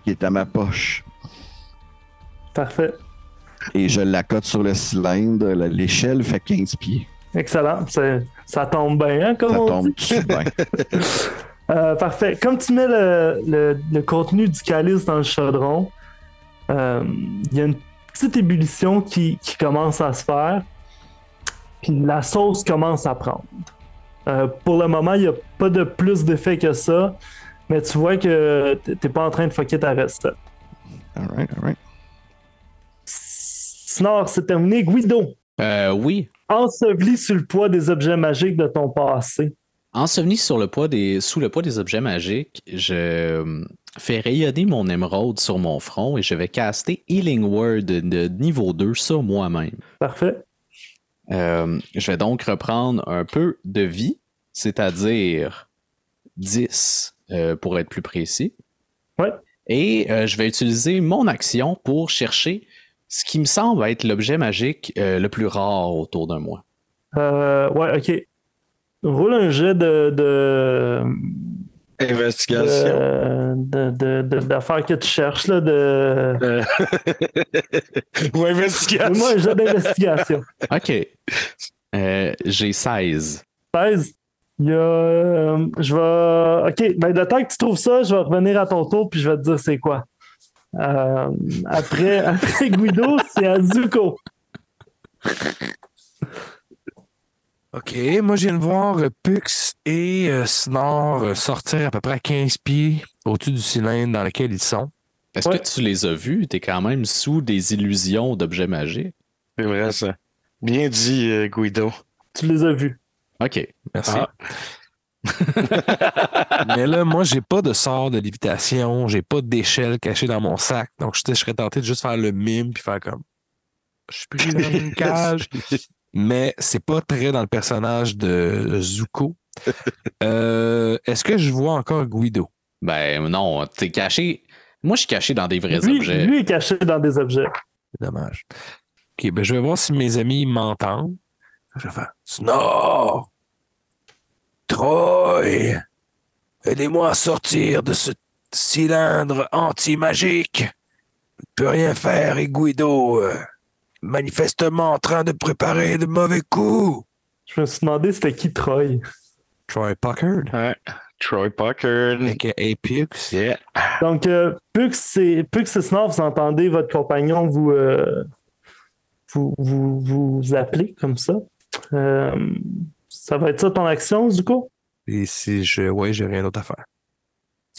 [SPEAKER 5] est à ma poche.
[SPEAKER 1] Parfait.
[SPEAKER 5] Et je l'accote sur le cylindre. L'échelle fait 15 pieds.
[SPEAKER 1] Excellent. Ça tombe bien, hein, comme
[SPEAKER 5] Ça
[SPEAKER 1] on
[SPEAKER 5] tombe
[SPEAKER 1] dit.
[SPEAKER 5] tout bien.
[SPEAKER 1] Parfait. Comme tu mets le contenu du calice dans le chaudron, il y a une petite ébullition qui commence à se faire. Puis la sauce commence à prendre. Pour le moment, il n'y a pas de plus d'effet que ça. Mais tu vois que t'es pas en train de fucker ta recette.
[SPEAKER 5] All right.
[SPEAKER 1] Snore, c'est terminé. Guido,
[SPEAKER 3] Oui.
[SPEAKER 1] enseveli sous le poids des objets magiques de ton passé.
[SPEAKER 3] Enseveli sous le poids des objets magiques, je fais rayonner mon émeraude sur mon front et je vais caster Healing Word de niveau 2 sur moi-même.
[SPEAKER 1] Parfait.
[SPEAKER 3] Je vais donc reprendre un peu de vie, c'est-à-dire 10 pour être plus précis.
[SPEAKER 1] Ouais.
[SPEAKER 3] Et je vais utiliser mon action pour chercher ce qui me semble être l'objet magique le plus rare autour de moi.
[SPEAKER 1] Ouais, ok. Roule un jet
[SPEAKER 2] Investigation.
[SPEAKER 1] d'affaires que tu cherches, là,
[SPEAKER 2] Ou investigation.
[SPEAKER 1] Moi, un jet d'investigation.
[SPEAKER 3] OK. J'ai 16.
[SPEAKER 1] 16. Il y a. Je vais. Ok, ben le temps que tu trouves ça, je vais revenir à ton tour puis je vais te dire c'est quoi. Après Guido, c'est à Zuko.
[SPEAKER 4] OK, moi, je viens de voir Pux et Snore sortir à peu près à 15 pieds au-dessus du cylindre dans lequel ils sont.
[SPEAKER 3] Est-ce que tu les as vus? T'es quand même sous des illusions d'objets magiques.
[SPEAKER 2] C'est vrai, ça. Bien dit, Guido.
[SPEAKER 1] Tu les as vus.
[SPEAKER 3] OK.
[SPEAKER 4] Merci. Mais là, moi, j'ai pas de sort de lévitation, j'ai pas d'échelle cachée dans mon sac. Donc, je serais tenté de juste faire le mime puis faire comme je suis pris dans une cage. Mais c'est pas très dans le personnage de Zuko. Est-ce que je vois encore Guido?
[SPEAKER 3] Ben non, t'es caché. Moi, je suis caché dans des vrais objets.
[SPEAKER 1] Lui est caché dans des objets.
[SPEAKER 4] C'est dommage. OK, ben je vais voir si mes amis m'entendent. Je vais faire Snore! Troy! Aidez-moi à sortir de ce cylindre anti-magique. Je ne peux rien faire et Guido manifestement en train de préparer de mauvais coups.
[SPEAKER 1] Je me suis demandé c'était qui Troy.
[SPEAKER 4] Troy Puckard.
[SPEAKER 2] Ouais. Troy Puckard.
[SPEAKER 4] A.K.A. Pux.
[SPEAKER 2] Yeah.
[SPEAKER 1] Donc, Pux et Snore, vous entendez votre compagnon vous appeler comme ça. Ça va être ça ton action, Zuko?
[SPEAKER 4] Et si j'ai rien d'autre à faire.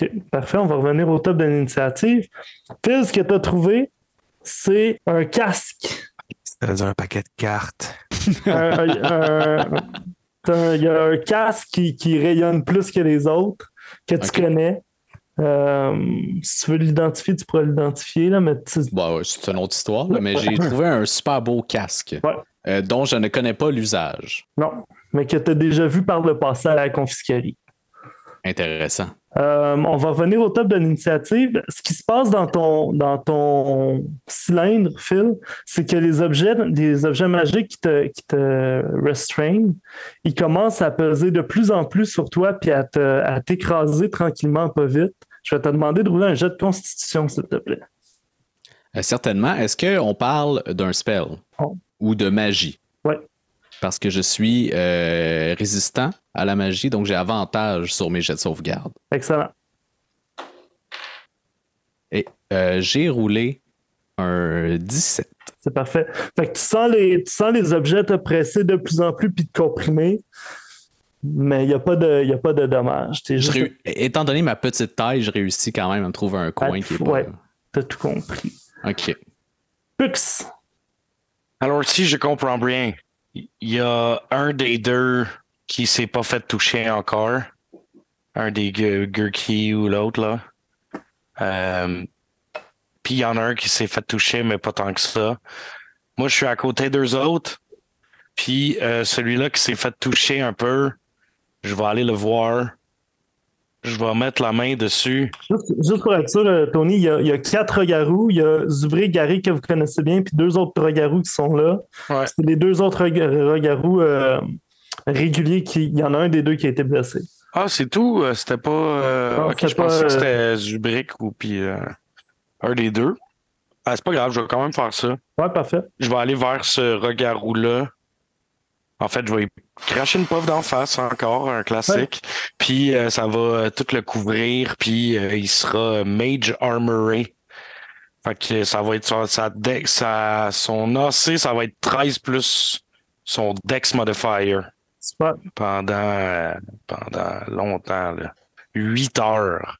[SPEAKER 1] Ok, parfait, on va revenir au top de l'initiative. Phil, ce que tu as trouvé, c'est un casque.
[SPEAKER 4] C'est-à-dire un paquet de cartes.
[SPEAKER 1] Il y a un casque qui rayonne plus que les autres, que tu connais. Si tu veux l'identifier, tu pourras l'identifier. Là, mais
[SPEAKER 3] Bon, c'est une autre histoire, là, mais j'ai trouvé un super beau casque dont je ne connais pas l'usage.
[SPEAKER 1] Non, mais que tu as déjà vu par le passé à la confisquerie.
[SPEAKER 3] Intéressant.
[SPEAKER 1] On va revenir au top de l'initiative. Ce qui se passe dans ton cylindre, Phil, c'est que les objets magiques qui te restreignent, ils commencent à peser de plus en plus sur toi puis à t'écraser tranquillement, pas vite. Je vais te demander de rouler un jet de constitution, s'il te plaît.
[SPEAKER 3] Certainement. Est-ce qu'on parle d'un spell ou de magie?
[SPEAKER 1] Oui.
[SPEAKER 3] Parce que je suis résistant à la magie, donc j'ai avantage sur mes jets de sauvegarde.
[SPEAKER 1] Excellent.
[SPEAKER 3] Et j'ai roulé un 17.
[SPEAKER 1] C'est parfait. Fait que tu sens les objets te presser de plus en plus puis te comprimer, mais il n'y a pas de dommages.
[SPEAKER 3] Étant donné ma petite taille, je réussis quand même à me trouver un coin qui est pas...
[SPEAKER 1] Ouais, t'as tout compris.
[SPEAKER 3] OK.
[SPEAKER 1] Pux!
[SPEAKER 2] Alors, si je comprends bien, il y a un des deux qui s'est pas fait toucher encore. Un des Gurki ou l'autre, là. Puis il y en a un qui s'est fait toucher, mais pas tant que ça. Moi, je suis à côté d'eux autres. Puis celui-là qui s'est fait toucher un peu, je vais aller le voir. Je vais mettre la main dessus.
[SPEAKER 1] Juste pour être sûr, Tony, il y a 4 Rogarous. Il y a Zubré, Gary que vous connaissez bien, puis 2 autres Rogarous qui sont là.
[SPEAKER 2] Ouais.
[SPEAKER 1] C'est les 2 autres Rogarous réguliers. Il y en a un des deux qui a été blessé.
[SPEAKER 2] Ah, c'est tout? C'était pas...
[SPEAKER 1] Non,
[SPEAKER 2] ok, je pensais que c'était Zubrick ou puis un des deux. Ah, c'est pas grave, je vais quand même faire ça.
[SPEAKER 1] Ouais, parfait.
[SPEAKER 2] Je vais aller vers ce Rogarou-là. En fait, je vais y cracher une puff d'en face encore, un classique. Ouais. Puis ça va tout le couvrir, puis il sera Mage Armoré. Fait que ça va être son AC, ça va être 13 plus son Dex Modifier.
[SPEAKER 1] Super.
[SPEAKER 2] Pendant longtemps, là. 8 heures.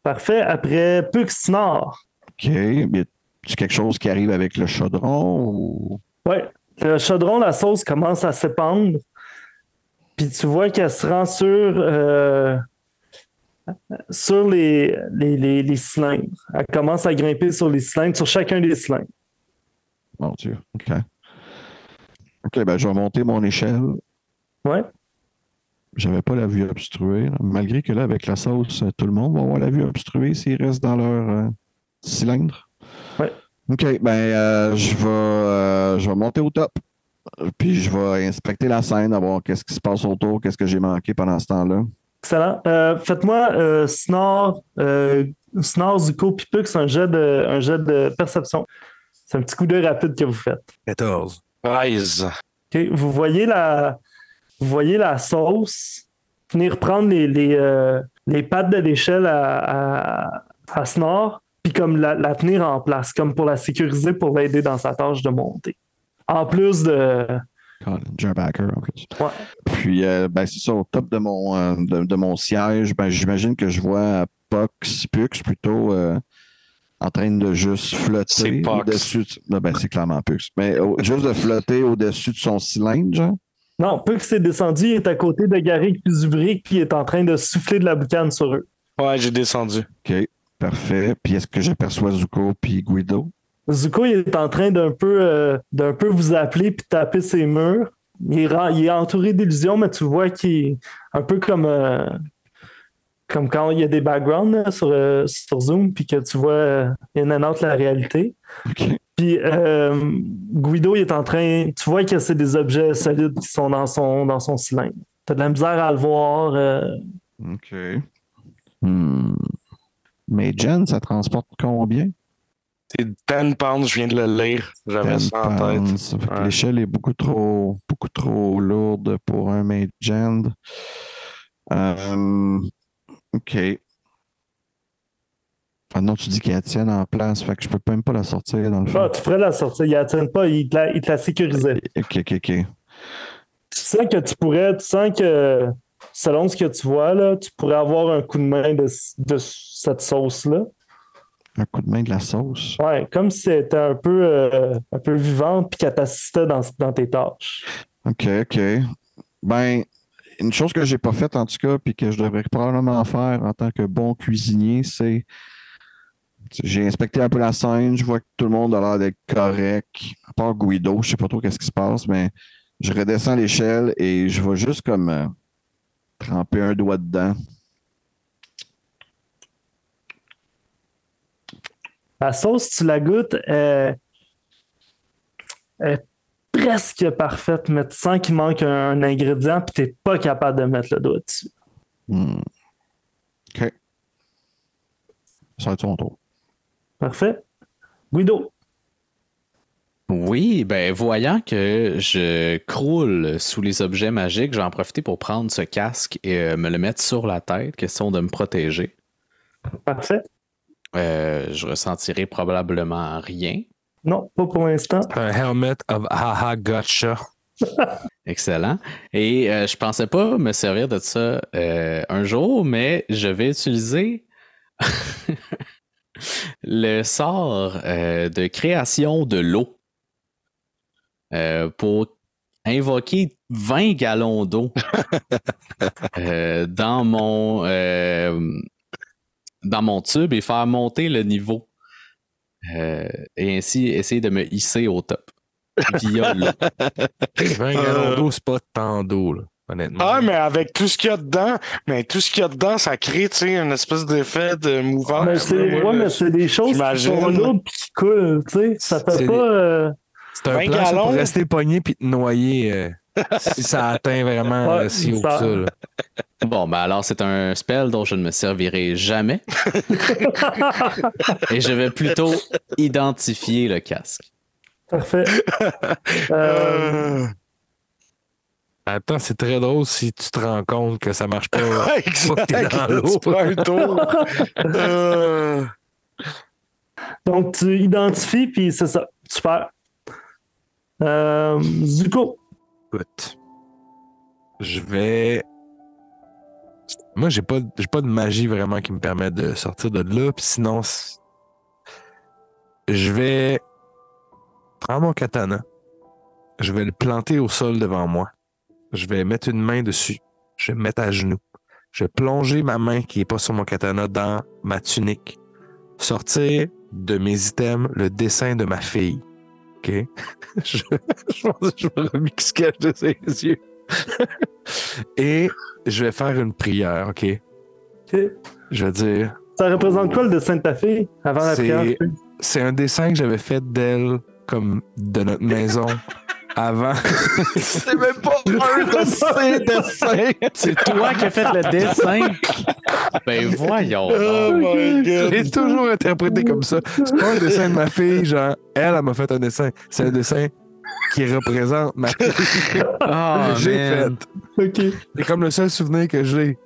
[SPEAKER 1] Parfait. Après Puxnor.
[SPEAKER 5] OK. Mais tu quelque chose qui arrive avec le chaudron ou...
[SPEAKER 1] Ouais. Le chaudron, la sauce commence à s'épandre. Puis tu vois qu'elle se rend sur les cylindres. Elle commence à grimper sur les cylindres, sur chacun des cylindres.
[SPEAKER 5] Mon Dieu. OK. OK, ben je vais monter mon échelle.
[SPEAKER 1] Ouais.
[SPEAKER 5] J'avais pas la vue obstruée. Là. Malgré que là, avec la sauce, tout le monde va avoir la vue obstruée s'ils restent dans leur cylindre.
[SPEAKER 1] Ouais.
[SPEAKER 5] OK, ben je vais monter au top. Puis je vais inspecter la scène, voir qu'est-ce qui se passe autour, qu'est-ce que j'ai manqué pendant ce temps-là.
[SPEAKER 1] Excellent. Faites-moi Snore, Zuko, puis Pux, un jet de perception. C'est un petit coup d'œil rapide que vous faites.
[SPEAKER 6] 14.
[SPEAKER 2] 13.
[SPEAKER 1] OK. Vous voyez la sauce venir prendre les pattes de l'échelle à Snore, puis comme la tenir en place, comme pour la sécuriser, pour l'aider dans sa tâche de monter. En plus de...
[SPEAKER 5] Backer en plus.
[SPEAKER 1] Ouais.
[SPEAKER 5] Puis, c'est ça, au top de mon siège, ben, j'imagine que je vois Pux plutôt en train de juste flotter au-dessus. C'est clairement Pux. Mais juste de flotter au-dessus de son cylindre, genre?
[SPEAKER 1] Non, Pux est descendu, il est à côté de Garrick puis Zubrick, puis il est en train de souffler de la boucane sur eux.
[SPEAKER 2] Ouais, j'ai descendu.
[SPEAKER 5] OK, parfait. Puis est-ce que j'aperçois Zuko puis Guido?
[SPEAKER 1] Zuko, il est en train d'un peu vous appeler puis taper ses murs. Il est entouré d'illusions, mais tu vois qu'il est un peu comme quand il y a des backgrounds là, sur Zoom, puis que tu vois in and out la réalité.
[SPEAKER 5] Okay.
[SPEAKER 1] Puis Guido, il est en train... Tu vois que c'est des objets solides qui sont dans son cylindre. T'as de la misère à le voir.
[SPEAKER 5] OK. Mais Jen, ça transporte combien?
[SPEAKER 2] C'est 10 pounds, je viens de le lire. J'avais ça en tête.
[SPEAKER 5] Ouais. L'échelle est beaucoup trop lourde pour un Mage Hand. OK. Ah non, tu dis qu'il la tienne en place, fait que je peux même pas la sortir dans le fond.
[SPEAKER 1] Ah, tu pourrais la sortir, il la tienne pas, il te la sécurisait.
[SPEAKER 5] OK.
[SPEAKER 1] Tu sens que selon ce que tu vois, là, tu pourrais avoir un coup de main de cette sauce-là.
[SPEAKER 5] Un coup de main de la sauce?
[SPEAKER 1] Ouais, comme si elle était un peu vivante puis qu'elle t'assistait dans tes tâches.
[SPEAKER 5] OK. Ben, une chose que j'ai pas faite en tout cas, puis que je devrais probablement faire en tant que bon cuisinier, c'est j'ai inspecté un peu la scène, je vois que tout le monde a l'air d'être correct, à part Guido, je sais pas trop qu'est-ce qui se passe, mais je redescends l'échelle et je vais juste comme tremper un doigt dedans.
[SPEAKER 1] La sauce, tu la goûtes, est presque parfaite, mais tu sens qu'il manque un ingrédient puis tu n'es pas capable de mettre le doigt dessus.
[SPEAKER 5] OK. Ça va être son tour.
[SPEAKER 1] Parfait. Guido.
[SPEAKER 3] Oui, ben voyant que je croule sous les objets magiques, j'en profite pour prendre ce casque et me le mettre sur la tête, question de me protéger.
[SPEAKER 1] Parfait.
[SPEAKER 3] Je ressentirai probablement rien.
[SPEAKER 1] Non, pas pour l'instant.
[SPEAKER 4] Un helmet of haha gotcha.
[SPEAKER 3] Excellent. Et je pensais pas me servir de ça un jour, mais je vais utiliser le sort de création de l'eau pour invoquer 20 gallons d'eau dans mon tube et faire monter le niveau. Et ainsi essayer de me hisser au top via l'eau.
[SPEAKER 4] 20 gallons d'eau, c'est pas tant d'eau, là, honnêtement.
[SPEAKER 2] Ah, mais avec tout ce qu'il y a dedans, ça crée, tu sais, une espèce d'effet de mouvement.
[SPEAKER 1] Mais c'est des choses qui sont lourdes et qui coulent, tu sais. Ça fait pas...
[SPEAKER 4] C'est un plan pour rester pogné puis te noyer si ça atteint vraiment si haut que ça. Là.
[SPEAKER 3] Bon, ben alors c'est un spell dont je ne me servirai jamais. Et je vais plutôt identifier le casque.
[SPEAKER 1] Parfait.
[SPEAKER 4] Attends, c'est très drôle si tu te rends compte que ça marche pas.
[SPEAKER 2] Exact.
[SPEAKER 4] T'es dans l'eau.
[SPEAKER 2] Tu prends un tour.
[SPEAKER 1] Donc, tu identifies, puis c'est ça. Super. Zuko.
[SPEAKER 4] Écoute, je vais... Moi, j'ai pas de magie vraiment qui me permet de sortir de là, puis sinon, je vais prendre mon katana, je vais le planter au sol devant moi, je vais mettre une main dessus, je vais me mettre à genoux, je vais plonger ma main qui est pas sur mon katana dans ma tunique, sortir de mes items le dessin de ma fille. OK? je pense que je vais remis ce qu'elle de ses yeux. Et je vais faire une prière, OK?
[SPEAKER 1] OK.
[SPEAKER 4] Je vais dire...
[SPEAKER 1] Ça représente quoi le dessin de ta fille avant la prière?
[SPEAKER 4] C'est un dessin que j'avais fait d'elle, comme de notre maison, avant.
[SPEAKER 5] C'est même pas un de ces dessins!
[SPEAKER 3] C'est toi qui as fait le dessin! Ben voyons!
[SPEAKER 2] Oh my God!
[SPEAKER 4] J'ai toujours interprété comme ça. C'est pas un dessin de ma fille, genre, elle m'a fait un dessin. C'est un dessin qui représente ma fille.
[SPEAKER 3] Oh,
[SPEAKER 4] J'ai
[SPEAKER 3] man.
[SPEAKER 4] fait.
[SPEAKER 1] OK.
[SPEAKER 4] C'est comme le seul souvenir que j'ai.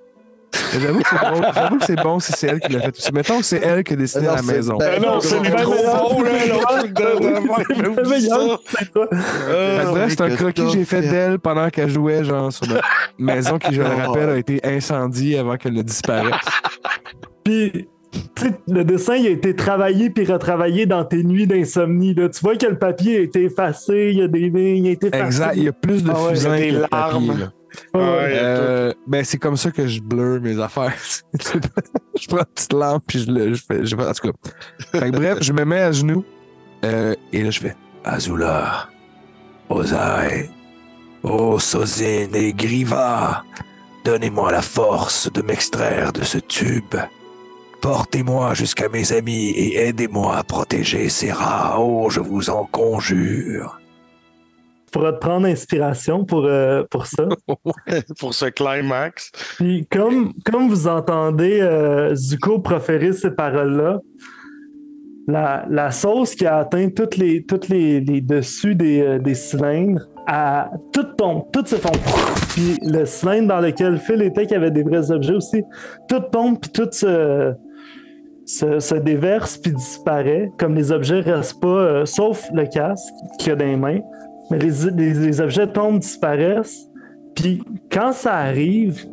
[SPEAKER 4] J'avoue que c'est bon. J'avoue que c'est bon si c'est elle qui l'a fait. Mettons que c'est elle qui a dessiné la maison.
[SPEAKER 2] Non, c'est
[SPEAKER 1] bien
[SPEAKER 2] trop
[SPEAKER 1] meilleur.
[SPEAKER 2] beau, là, l'autre truc de
[SPEAKER 1] Meilleur, c'est toi.
[SPEAKER 4] Bref, c'est un croquis que j'ai fait d'elle pendant qu'elle jouait, genre, sur notre maison qui, je le rappelle, a été incendiée avant qu'elle ne disparaisse.
[SPEAKER 1] Puis, tu sais, le dessin, il a été travaillé puis retravaillé dans tes nuits d'insomnie. Là. Tu vois que le papier a été effacé, il y a des lignes, il a été effacé.
[SPEAKER 4] Exact, il y a plus de fusains
[SPEAKER 2] il y a des
[SPEAKER 4] que de papier,
[SPEAKER 2] larmes.
[SPEAKER 4] là.
[SPEAKER 2] Ouais,
[SPEAKER 4] C'est comme ça que je blur mes affaires. Je prends une petite lampe puis je fais. En tout cas. Fait que bref, je me mets à genoux et là je fais Azula, Ozai, Sozin et Griva, donnez-moi la force de m'extraire de ce tube. Portez-moi jusqu'à mes amis et aidez-moi à protéger ces rats. Oh, je vous en conjure.
[SPEAKER 1] Tu pourras te prendre inspiration pour ça.
[SPEAKER 2] pour ce climax.
[SPEAKER 1] Puis comme vous entendez Zuko proférer ces paroles-là, la sauce qui a atteint toutes les dessus des cylindres, tout tombe, tout se fond. Puis le cylindre dans lequel Phil était, qui avait des vrais objets aussi, tout tombe, puis tout se déverse, puis disparaît. Comme les objets restent pas, sauf le casque qu'il y a dans les mains. Mais les objets tombent, disparaissent. Puis quand ça arrive,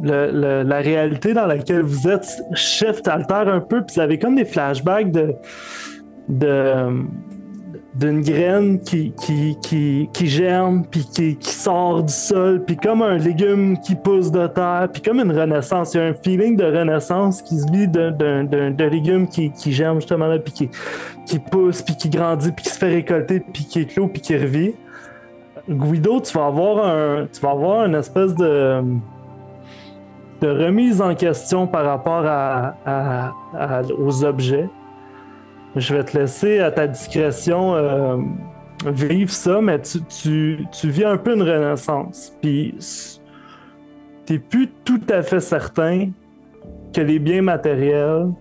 [SPEAKER 1] la réalité dans laquelle vous êtes shift, altère un peu, puis vous avez comme des flashbacks d'une graine qui germe, puis qui sort du sol, puis comme un légume qui pousse de terre, puis comme une renaissance. Il y a un feeling de renaissance qui se vit d'un légume qui germe justement là, puis qui pousse, puis qui grandit, puis qui se fait récolter, puis qui éclot, puis qui revit. Guido, tu vas avoir une espèce de remise en question par rapport aux objets. Je vais te laisser à ta discrétion vivre ça, mais tu vis un peu une renaissance. Puis t'es plus tout à fait certain que les biens matériels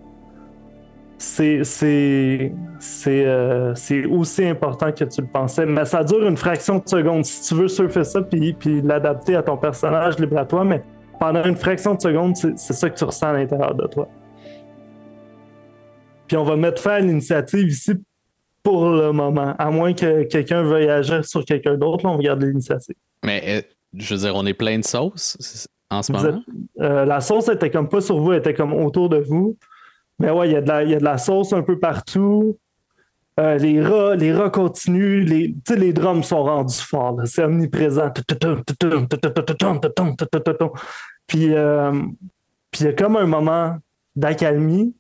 [SPEAKER 1] c'est aussi important que tu le pensais, mais ça dure une fraction de seconde. Si tu veux surfer ça puis l'adapter à ton personnage, libre à toi, mais pendant une fraction de seconde, c'est ça que tu ressens à l'intérieur de toi. Puis on va mettre fin à l'initiative ici pour le moment, à moins que quelqu'un veuille agir sur quelqu'un d'autre, là, on regarde l'initiative.
[SPEAKER 3] Mais je veux dire, on est plein de sauce en ce moment?
[SPEAKER 1] La sauce était comme pas sur vous, elle était comme autour de vous. Mais ouais, il y a de la sauce un peu partout. Les rats continuent. Les drums sont rendus forts. Là. C'est omniprésent. Puis il y a comme un moment d'accalmie.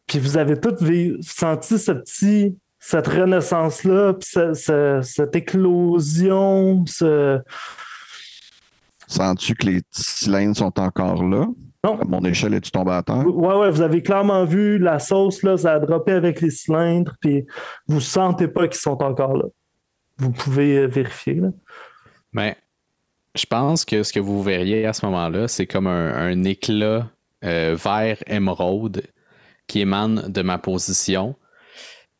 [SPEAKER 1] Puis vous avez tous senti cette renaissance-là, puis cette éclosion.
[SPEAKER 5] Sens-tu que les cylindres sont encore là?
[SPEAKER 1] Non.
[SPEAKER 5] À mon échelle, es-tu tombé à terre?
[SPEAKER 1] Ouais, vous avez clairement vu la sauce, là, ça a droppé avec les cylindres, puis vous sentez pas qu'ils sont encore là. Vous pouvez vérifier. Là.
[SPEAKER 3] Mais je pense que ce que vous verriez à ce moment-là, c'est comme un éclat vert émeraude qui émane de ma position.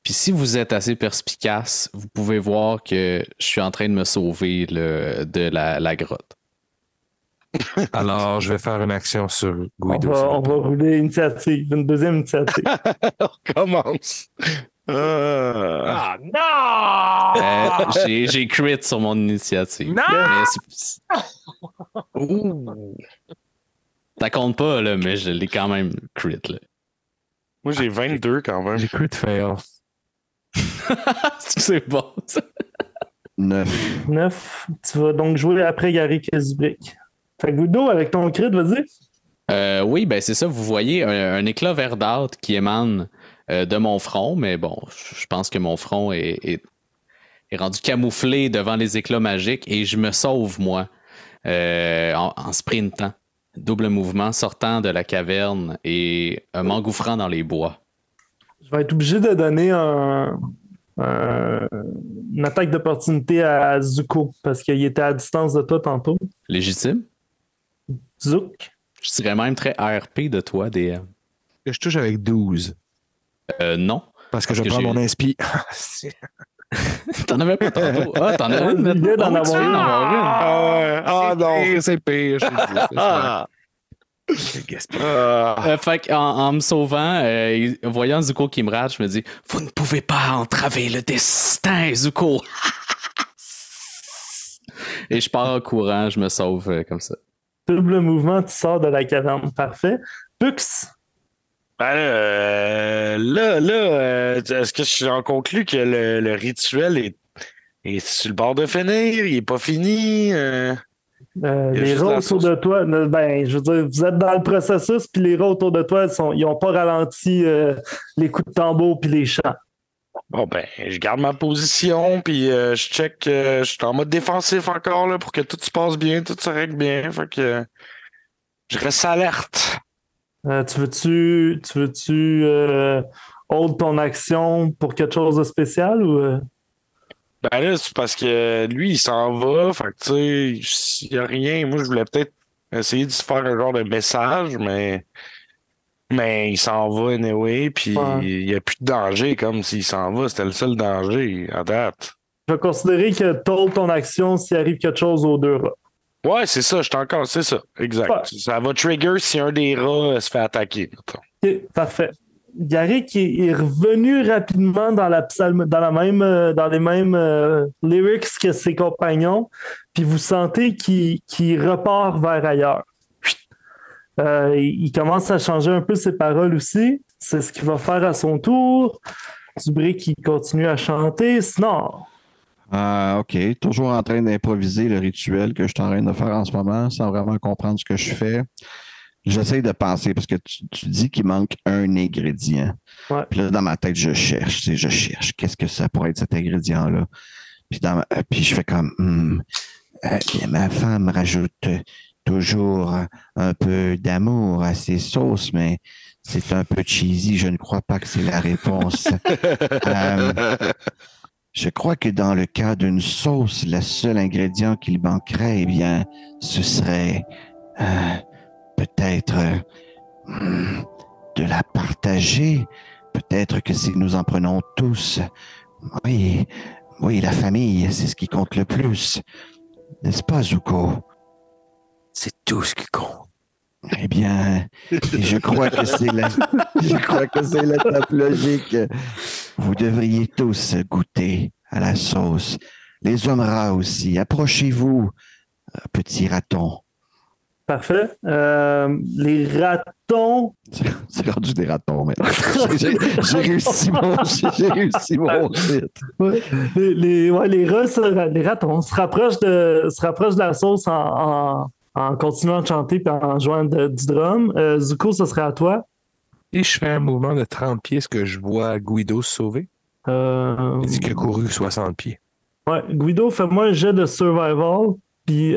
[SPEAKER 3] Puis si vous êtes assez perspicace, vous pouvez voir que je suis en train de me sauver de la grotte.
[SPEAKER 4] Alors, je vais faire une action sur Guido.
[SPEAKER 1] On va rouler une deuxième initiative.
[SPEAKER 2] On commence.
[SPEAKER 6] Ah non!
[SPEAKER 3] J'ai crit sur mon initiative.
[SPEAKER 6] Non!
[SPEAKER 3] Ça compte pas, là, mais je l'ai quand même crit. Là.
[SPEAKER 2] Moi, j'ai 22 quand même.
[SPEAKER 4] J'ai crit fail.
[SPEAKER 3] C'est bon, ça.
[SPEAKER 1] 9. Tu vas donc jouer après Gary Kesbrick. Fait que Guido, avec ton crit, vas-y.
[SPEAKER 3] Oui, ben c'est ça. Vous voyez un éclat verdâtre qui émane de mon front, mais bon, je pense que mon front est rendu camouflé devant les éclats magiques et je me sauve, moi, en sprintant. Double mouvement, sortant de la caverne et m'engouffrant dans les bois.
[SPEAKER 1] Je vais être obligé de donner une attaque d'opportunité à Zuko parce qu'il était à distance de toi tantôt.
[SPEAKER 3] Légitime?
[SPEAKER 1] Zouk.
[SPEAKER 3] Je dirais même très ARP de toi, DM.
[SPEAKER 4] Je touche avec 12.
[SPEAKER 3] Non.
[SPEAKER 4] Parce que je prends mon inspi.
[SPEAKER 3] T'en avais pas tantôt. Ah, t'en as une maintenant.
[SPEAKER 1] D'en avoir une.
[SPEAKER 2] Ah non.
[SPEAKER 4] C'est pire,
[SPEAKER 3] Fait en me sauvant, voyant Zuko qui me rate, je me dis « Vous ne pouvez pas entraver le destin, Zuko! » Et je pars en courant, je me sauve comme ça.
[SPEAKER 1] Double mouvement, tu sors de la caverne. Parfait. Pux.
[SPEAKER 2] Ben là, est-ce que j'en conclus que le rituel est sur le bord de finir? Il est pas fini?
[SPEAKER 1] Les rats autour de toi, ben, je veux dire, vous êtes dans le processus, puis les rats autour de toi, ils n'ont pas ralenti les coups de tambour puis les chants.
[SPEAKER 2] Bon, ben, je garde ma position, puis je check, je suis en mode défensif encore, là, pour que tout se passe bien, tout se règle bien, fait que je reste alerte.
[SPEAKER 1] Tu veux-tu hold ton action pour quelque chose de spécial ou...
[SPEAKER 2] Ben là, c'est parce que lui, il s'en va, fait que tu sais, s'il y a rien, moi, je voulais peut-être essayer de se faire un genre de message, mais il s'en va anyway, puis il n'y a plus de danger, comme s'il s'en va, c'était le seul danger à date.
[SPEAKER 1] Je vais considérer que tu hold ton action s'il arrive quelque chose aux deux rats.
[SPEAKER 2] Ouais, c'est ça, c'est ça, exact. Ouais. Ça va trigger si un des rats se fait attaquer.
[SPEAKER 1] Ok, parfait. Garrick est revenu rapidement dans les mêmes lyrics que ses compagnons, puis vous sentez qu'il repart vers ailleurs. Il commence à changer un peu ses paroles aussi. C'est ce qu'il va faire à son tour. Dubré qui continue à chanter. Snore.
[SPEAKER 5] OK. Toujours en train d'improviser le rituel que je suis en train de faire en ce moment, sans vraiment comprendre ce que je fais. J'essaie de penser, parce que tu dis qu'il manque un ingrédient.
[SPEAKER 1] Ouais.
[SPEAKER 5] Puis là, dans ma tête, je cherche. Qu'est-ce que ça pourrait être cet ingrédient-là? Puis je fais comme, ma femme rajoute toujours un peu d'amour à ses sauces, mais c'est un peu cheesy. Je ne crois pas que c'est la réponse. Je crois que dans le cas d'une sauce, le seul ingrédient qu'il manquerait, eh bien, ce serait peut-être de la partager. peut-être que si nous en prenons tous, oui, oui, la famille, c'est ce qui compte le plus. N'est-ce pas, Zuko?
[SPEAKER 6] C'est tout ce qui compte.
[SPEAKER 5] Eh bien, je crois que c'est l'étape logique. Vous devriez tous goûter à la sauce. Les hommes rats aussi. Approchez-vous, petits ratons.
[SPEAKER 1] Parfait. Les ratons.
[SPEAKER 5] C'est rendu des ratons, mais j'ai réussi mon shit.
[SPEAKER 1] Ouais, les rats, les ratons se rapprochent de la sauce en continuant de chanter et en jouant du drum. Zuko, ce serait à toi.
[SPEAKER 4] Et je fais un mouvement de 30 pieds, est-ce que je vois Guido se sauver? Il dit qu'il a couru 60 pieds.
[SPEAKER 1] Ouais, Guido, fais-moi un jet de survival. Puis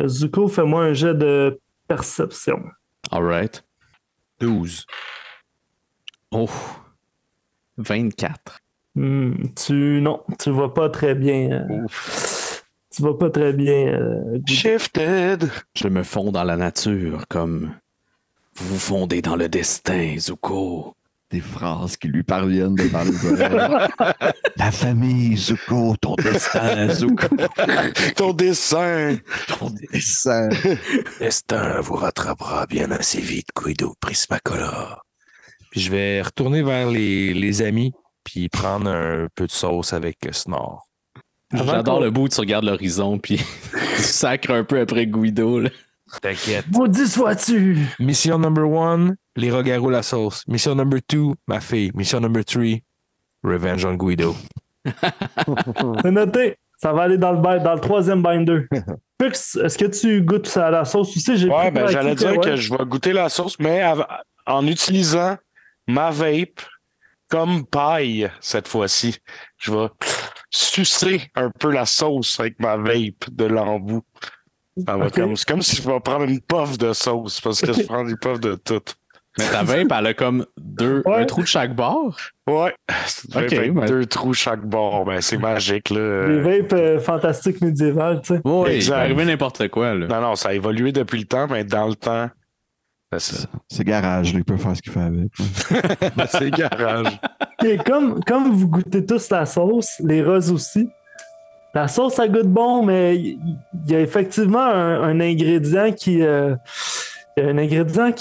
[SPEAKER 1] Zuko, fais-moi un jet de perception.
[SPEAKER 3] All right.
[SPEAKER 4] 12.
[SPEAKER 3] Oh. 24.
[SPEAKER 1] Tu vas pas très bien. Tu vas pas très bien. Guido.
[SPEAKER 2] Shifted!
[SPEAKER 3] Je me fonds dans la nature comme vous vous fondez dans le destin, Zuko.
[SPEAKER 5] Des phrases qui lui parviennent devant les oreilles. La famille, Zuko, ton destin, Zuko.
[SPEAKER 2] Ton dessin!
[SPEAKER 5] Ton destin.
[SPEAKER 6] Destin vous rattrapera bien assez vite, Guido Prismacolor.
[SPEAKER 4] Puis je vais retourner vers les amis, puis prendre un peu de sauce avec Snore.
[SPEAKER 3] J'adore le bout où tu regardes l'horizon, puis tu sacres un peu après Guido. Là.
[SPEAKER 4] T'inquiète.
[SPEAKER 1] Maudit sois-tu!
[SPEAKER 4] Mission number 1, les rogarous la sauce. Mission number 2, ma fille. Mission number 3, Revenge on Guido.
[SPEAKER 1] C'est noté. Ça va aller dans le troisième binder. Pux, est-ce que tu goûtes à la sauce aussi?
[SPEAKER 2] Ouais, ben j'allais dire que je vais goûter la sauce, mais en utilisant ma vape comme paille cette fois-ci. Je vais sucer un peu la sauce avec ma vape de l'embout. Ça va c'est comme si je vais prendre une puff de sauce parce que je prends des puffs de tout.
[SPEAKER 3] Mais ta vape, elle a comme un trou de chaque bord?
[SPEAKER 2] Ouais.
[SPEAKER 3] Okay,
[SPEAKER 2] deux trous chaque bord. Ben, c'est magique, là.
[SPEAKER 1] Les vapes fantastiques médiévales, tu sais.
[SPEAKER 3] Oui, il peut arriver n'importe quoi, là.
[SPEAKER 2] Non, ça a évolué depuis le temps, mais dans le temps,
[SPEAKER 5] c'est garage, là, il peut faire ce qu'il fait avec.
[SPEAKER 2] C'est garage.
[SPEAKER 1] Et comme vous goûtez tous la sauce, les roses aussi, la sauce, ça goûte bon, mais il y a effectivement un ingrédient qui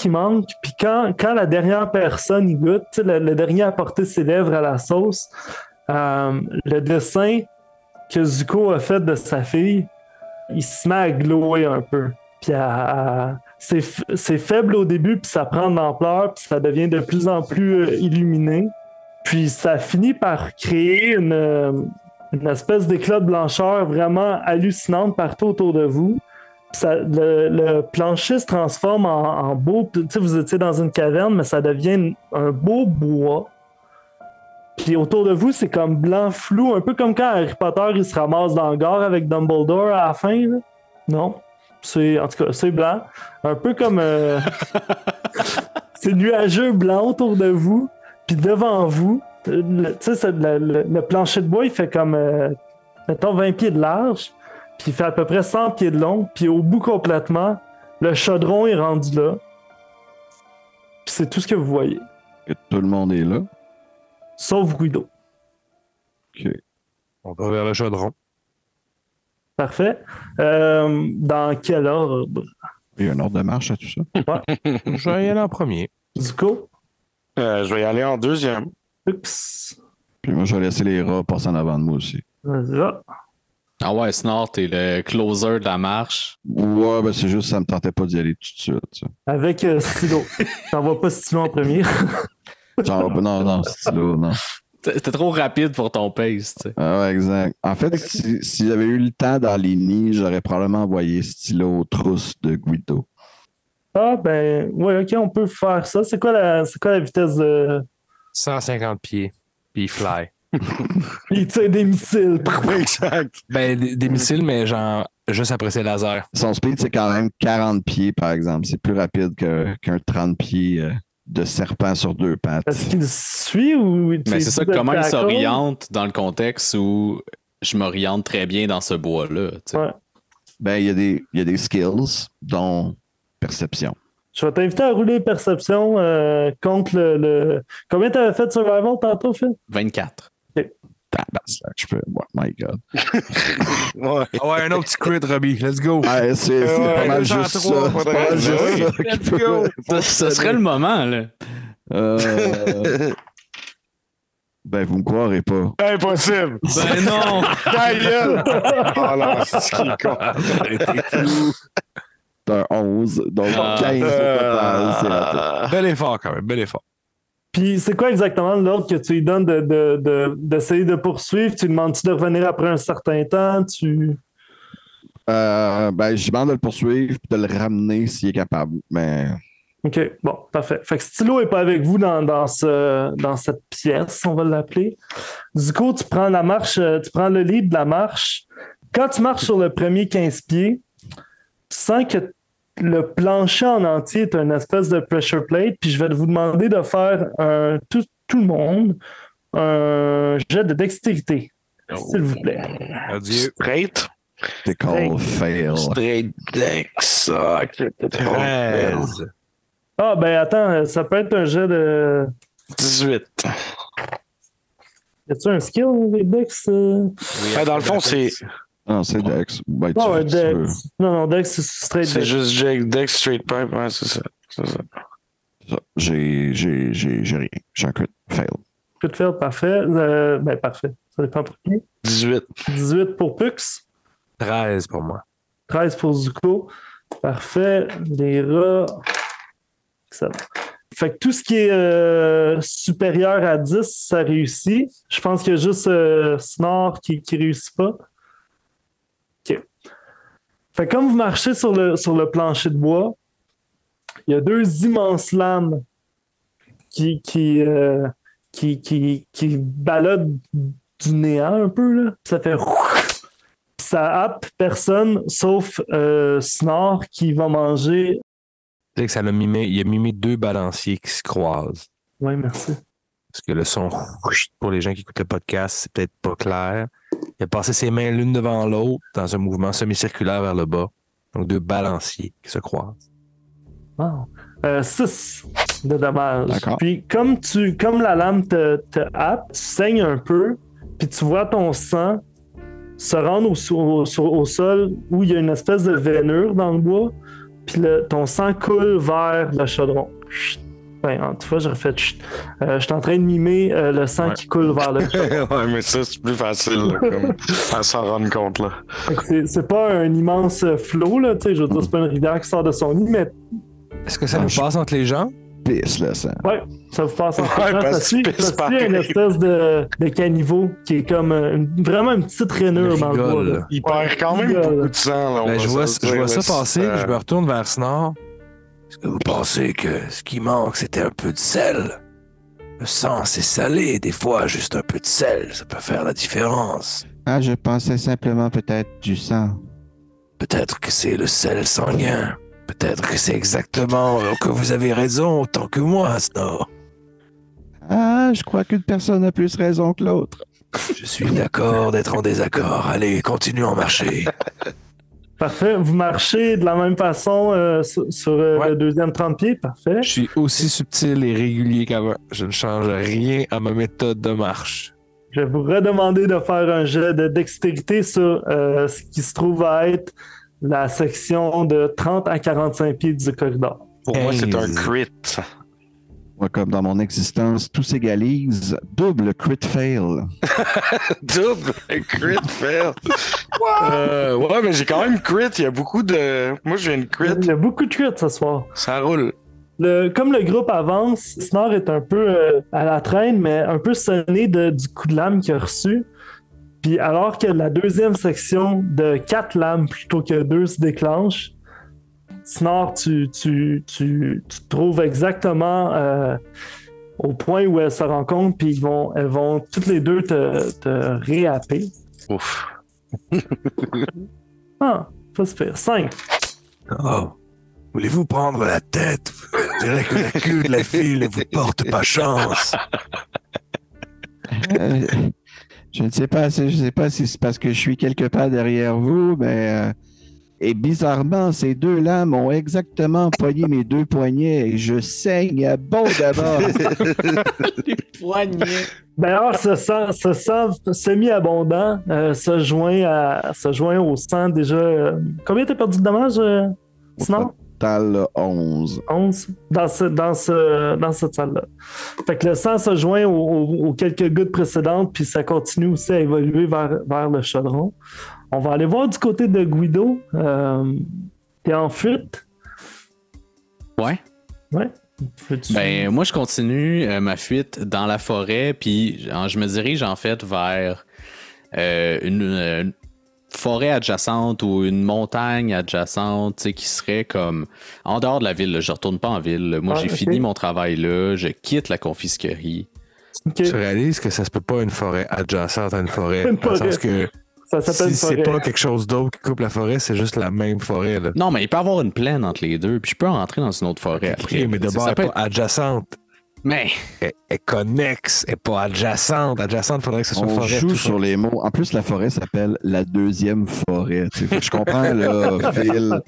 [SPEAKER 1] manque. Puis quand la dernière personne y goûte, le dernier à porter ses lèvres à la sauce, le dessin que Zuko a fait de sa fille, il se met à glower un peu. Puis c'est faible au début, puis ça prend de l'ampleur, puis ça devient de plus en plus illuminé. Puis ça finit par créer une espèce d'éclat de blancheur vraiment hallucinante partout autour de vous. Le plancher se transforme en beau. Vous étiez dans une caverne, mais ça devient un beau bois. Puis autour de vous, c'est comme blanc flou, un peu comme quand Harry Potter il se ramasse dans le gare avec Dumbledore à la fin. Là. Non. En tout cas, c'est blanc. Un peu comme. C'est nuageux blanc autour de vous. Puis devant vous, le plancher de bois, il fait comme, mettons, 20 pieds de large, puis il fait à peu près 100 pieds de long, puis au bout complètement, le chaudron est rendu là. Puis c'est tout ce que vous voyez.
[SPEAKER 5] Que tout le monde est là.
[SPEAKER 1] Sauf Guido.
[SPEAKER 5] OK.
[SPEAKER 4] On va vers le chaudron.
[SPEAKER 1] Parfait. Dans quel ordre?
[SPEAKER 5] Il y a un ordre de marche à tout ça.
[SPEAKER 1] Ouais.
[SPEAKER 4] Je vais y aller en premier.
[SPEAKER 1] Zuko?
[SPEAKER 2] Je vais y aller en deuxième.
[SPEAKER 1] Oups.
[SPEAKER 5] Puis moi, je vais laisser les rats passer en avant de moi aussi.
[SPEAKER 1] Vas-y.
[SPEAKER 3] Ah ouais, Snort, t'es le closer de la marche.
[SPEAKER 5] Ouais, ben c'est juste ça me tentait pas d'y aller tout de suite. Ça.
[SPEAKER 1] Avec Stylo. T'envoies pas Stylo en premier.
[SPEAKER 5] Genre, non, Stylo, non.
[SPEAKER 3] T'es trop rapide pour ton pace, tu sais.
[SPEAKER 5] Ah ouais, exact. En fait, si j'avais eu le temps dans les nids, j'aurais probablement envoyé Stylo aux trousses de Guido.
[SPEAKER 1] Ah, ben, ouais, ok, on peut faire ça. C'est quoi la vitesse de.
[SPEAKER 4] 150 pieds, puis il fly.
[SPEAKER 1] Il tire des missiles.
[SPEAKER 2] Exact.
[SPEAKER 4] Ben, des missiles, mais genre, juste après ses lasers.
[SPEAKER 5] Son speed, c'est quand même 40 pieds, par exemple. C'est plus rapide qu'un 30 pieds de serpent sur deux pattes.
[SPEAKER 1] Est-ce qu'il suit ou.
[SPEAKER 3] Mais c'est ça, comment il s'oriente dans le contexte où je m'oriente très bien dans ce bois-là. Tu sais.
[SPEAKER 1] Ouais.
[SPEAKER 5] Ben, il y a des skills, dont perception.
[SPEAKER 1] Je vais t'inviter à rouler perception contre le... Combien t'avais fait de survival tantôt, Phil?
[SPEAKER 3] 24.
[SPEAKER 5] Je peux. Oh my God.
[SPEAKER 2] Ouais.
[SPEAKER 4] Ah ouais, un autre petit crit, Robbie. Let's go.
[SPEAKER 5] Ouais, c'est pas mal juste ça. C'est pas mal juste ça.
[SPEAKER 4] Let's go.
[SPEAKER 3] Ça serait le moment, là.
[SPEAKER 5] Ben, vous me croirez pas.
[SPEAKER 2] Impossible!
[SPEAKER 3] Ben non!
[SPEAKER 2] Ta gueule! Oh là, c'est qui est con.
[SPEAKER 5] C'est un 11, donc 15 au total. C'est raté.
[SPEAKER 4] Bel effort, quand même. Bel effort.
[SPEAKER 1] Puis c'est quoi exactement l'ordre que tu lui donnes d'essayer de poursuivre? Tu lui demandes-tu de revenir après un certain temps?
[SPEAKER 5] Ben, je demande de le poursuivre et de le ramener s'il est capable. Mais.
[SPEAKER 1] OK, bon, parfait. Fait que Stylo n'est pas avec vous dans cette pièce, on va l'appeler. Du coup, tu prends la marche, tu prends le lead de la marche. Quand tu marches sur le premier 15 pieds, tu sens que le plancher en entier est une espèce de pressure plate, puis je vais vous demander de faire tout le monde un jet de dextérité, s'il vous plaît.
[SPEAKER 4] Adieu.
[SPEAKER 2] Straight?
[SPEAKER 5] C'est called fail.
[SPEAKER 2] Straight dex.
[SPEAKER 4] 13.
[SPEAKER 1] Ah, ben attends, ça peut être un jet de...
[SPEAKER 2] 18.
[SPEAKER 1] Y a-tu un skill, les dex?
[SPEAKER 2] Dans le fond, c'est
[SPEAKER 5] Non, c'est Dex. Ben,
[SPEAKER 1] Non, un
[SPEAKER 5] tu veux.
[SPEAKER 1] dex. Non, dex, c'est straight dex.
[SPEAKER 2] juste dex straight pipe. Ouais, c'est ça.
[SPEAKER 5] Ça, J'ai rien. J'ai un crit. Fail.
[SPEAKER 1] Crit fail, parfait. Ben, parfait. Ça dépend pour qui.
[SPEAKER 2] 18.
[SPEAKER 1] 18 pour Pux.
[SPEAKER 4] 13 pour moi.
[SPEAKER 1] 13 pour Zuko. Parfait. Les rats. Excellent. Fait que tout ce qui est supérieur à 10, ça réussit. Je pense qu'il y a juste Snore qui réussit pas. OK. Fait que comme vous marchez sur le plancher de bois, il y a deux immenses lames qui baladent du néant un peu. Là. Ça fait... Ça happe personne sauf Snore qui va manger.
[SPEAKER 4] Tu sais que ça l'a mimé, il a mimé deux balanciers qui se croisent.
[SPEAKER 1] Oui, merci.
[SPEAKER 4] Parce que le son, pour les gens qui écoutent le podcast, c'est peut-être pas clair. Il a passé ses mains l'une devant l'autre dans un mouvement semi-circulaire vers le bas. Donc deux balanciers qui se croisent.
[SPEAKER 1] Wow. 6 de dommages.
[SPEAKER 5] D'accord.
[SPEAKER 1] Puis comme la lame te happe, tu saignes un peu, puis tu vois ton sang se rendre au sol où il y a une espèce de veinure dans le bois, puis ton sang coule vers le chaudron. Chut. Ben, tu vois, j'ai refait chut. Je suis en train de mimer le sang qui coule vers le chaudron.
[SPEAKER 2] Ouais, mais ça, c'est plus facile là, comme, à s'en rendre compte. Là.
[SPEAKER 1] C'est pas un immense flot, là, tu sais, je veux dire, c'est pas une rivière qui sort de son lit, mais
[SPEAKER 4] Est-ce que ça nous passe entre les jambes?
[SPEAKER 5] Pisse, là, ça.
[SPEAKER 1] ouais, ça vous passe en
[SPEAKER 2] Ouais,
[SPEAKER 1] temps.
[SPEAKER 2] parce
[SPEAKER 1] Ça suit
[SPEAKER 2] que c'est pareil.
[SPEAKER 1] une espèce de caniveau qui est comme vraiment une petite rainure dans le bois. Là.
[SPEAKER 2] Il perd quand même
[SPEAKER 1] rigole.
[SPEAKER 2] beaucoup de sang. Là, on
[SPEAKER 4] Ben,
[SPEAKER 2] va
[SPEAKER 4] je vois
[SPEAKER 2] se le dire,
[SPEAKER 4] ça
[SPEAKER 2] là,
[SPEAKER 4] passer,
[SPEAKER 2] c'est,
[SPEAKER 4] je me retourne vers Snore.
[SPEAKER 6] Est-ce que vous pensez que ce qui manque, c'était un peu de sel? Le sang, c'est salé. Des fois, juste un peu de sel, ça peut faire la différence.
[SPEAKER 5] Ah, je pensais simplement peut-être du sang.
[SPEAKER 6] Peut-être que c'est le sel sanguin. Peut-être que c'est exactement que vous avez raison autant que moi, Snore.
[SPEAKER 5] Ah, je crois qu'une personne a plus raison que l'autre.
[SPEAKER 6] Je suis d'accord d'être en désaccord. Allez, continuons à marcher.
[SPEAKER 1] Parfait. Vous marchez de la même façon sur le deuxième 30 pieds. Parfait.
[SPEAKER 4] Je suis aussi subtil et régulier qu'avant. Je ne change rien à ma méthode de marche.
[SPEAKER 1] Je vais vous redemander de faire un jet de dextérité sur ce qui se trouve à être la section de 30 à 45 pieds du corridor.
[SPEAKER 2] Pour moi, c'est un
[SPEAKER 4] 15.
[SPEAKER 2] crit.
[SPEAKER 5] Moi, comme dans mon existence, tout s'égalise. Double crit fail.
[SPEAKER 2] Double crit fail. Ouais, mais j'ai quand même crit. Il y a beaucoup de. Moi, j'ai une crit.
[SPEAKER 1] Il y a beaucoup de crits ce soir.
[SPEAKER 2] Ça roule.
[SPEAKER 1] Comme le groupe avance, Snore est un peu à la traîne, mais un peu sonné du coup de lame qu'il a reçu. Puis alors que la deuxième section de 4 lames plutôt que 2 se déclenche, Snore, tu te trouves exactement au point où elles se rencontrent, puis elles vont toutes les deux te réhapper.
[SPEAKER 2] Ouf.
[SPEAKER 1] Ah, pas super. 5.
[SPEAKER 6] Oh, voulez-vous prendre la tête? Je dirais que la queue de la file ne vous porte pas chance.
[SPEAKER 5] Je ne sais pas, je sais pas si c'est parce que je suis quelque part derrière vous, mais Et bizarrement, ces deux lames ont exactement poigné mes deux poignets et je saigne abondamment.
[SPEAKER 3] Les poignets.
[SPEAKER 1] D'ailleurs, ce sang semi-abondant se joint au sang déjà. Combien t'as perdu de dommages, sinon?
[SPEAKER 5] Total 11.
[SPEAKER 1] 11 dans cette salle-là. Fait que le sang se joint aux quelques gouttes précédentes, puis ça continue aussi à évoluer vers le chaudron. On va aller voir du côté de Guido. T'es en fuite?
[SPEAKER 3] Ouais.
[SPEAKER 1] Ouais.
[SPEAKER 3] Ben, moi, je continue ma fuite dans la forêt, puis je me dirige en fait vers une forêt adjacente ou une montagne adjacente, tu sais, qui serait comme en dehors de la ville. Là. Je retourne pas en ville. Moi, j'ai fini mon travail là. Je quitte la confisquerie.
[SPEAKER 4] Okay. Tu réalises que ça se peut pas une forêt adjacente à une forêt. Dans le sens que
[SPEAKER 1] ça s'appelle
[SPEAKER 4] si c'est pas quelque chose d'autre qui coupe la forêt, c'est juste la même forêt. Là.
[SPEAKER 3] Non, mais il peut y avoir une plaine entre les deux, puis je peux rentrer dans une autre forêt après.
[SPEAKER 4] Mais d'abord, elle n'est pas adjacente.
[SPEAKER 3] Mais.
[SPEAKER 4] Elle est connexe, elle n'est pas adjacente. Adjacente, il faudrait que ce soit
[SPEAKER 5] on
[SPEAKER 4] forêt.
[SPEAKER 5] On joue sur les mots. En plus, la forêt s'appelle la deuxième forêt. Je comprends, là, Phil.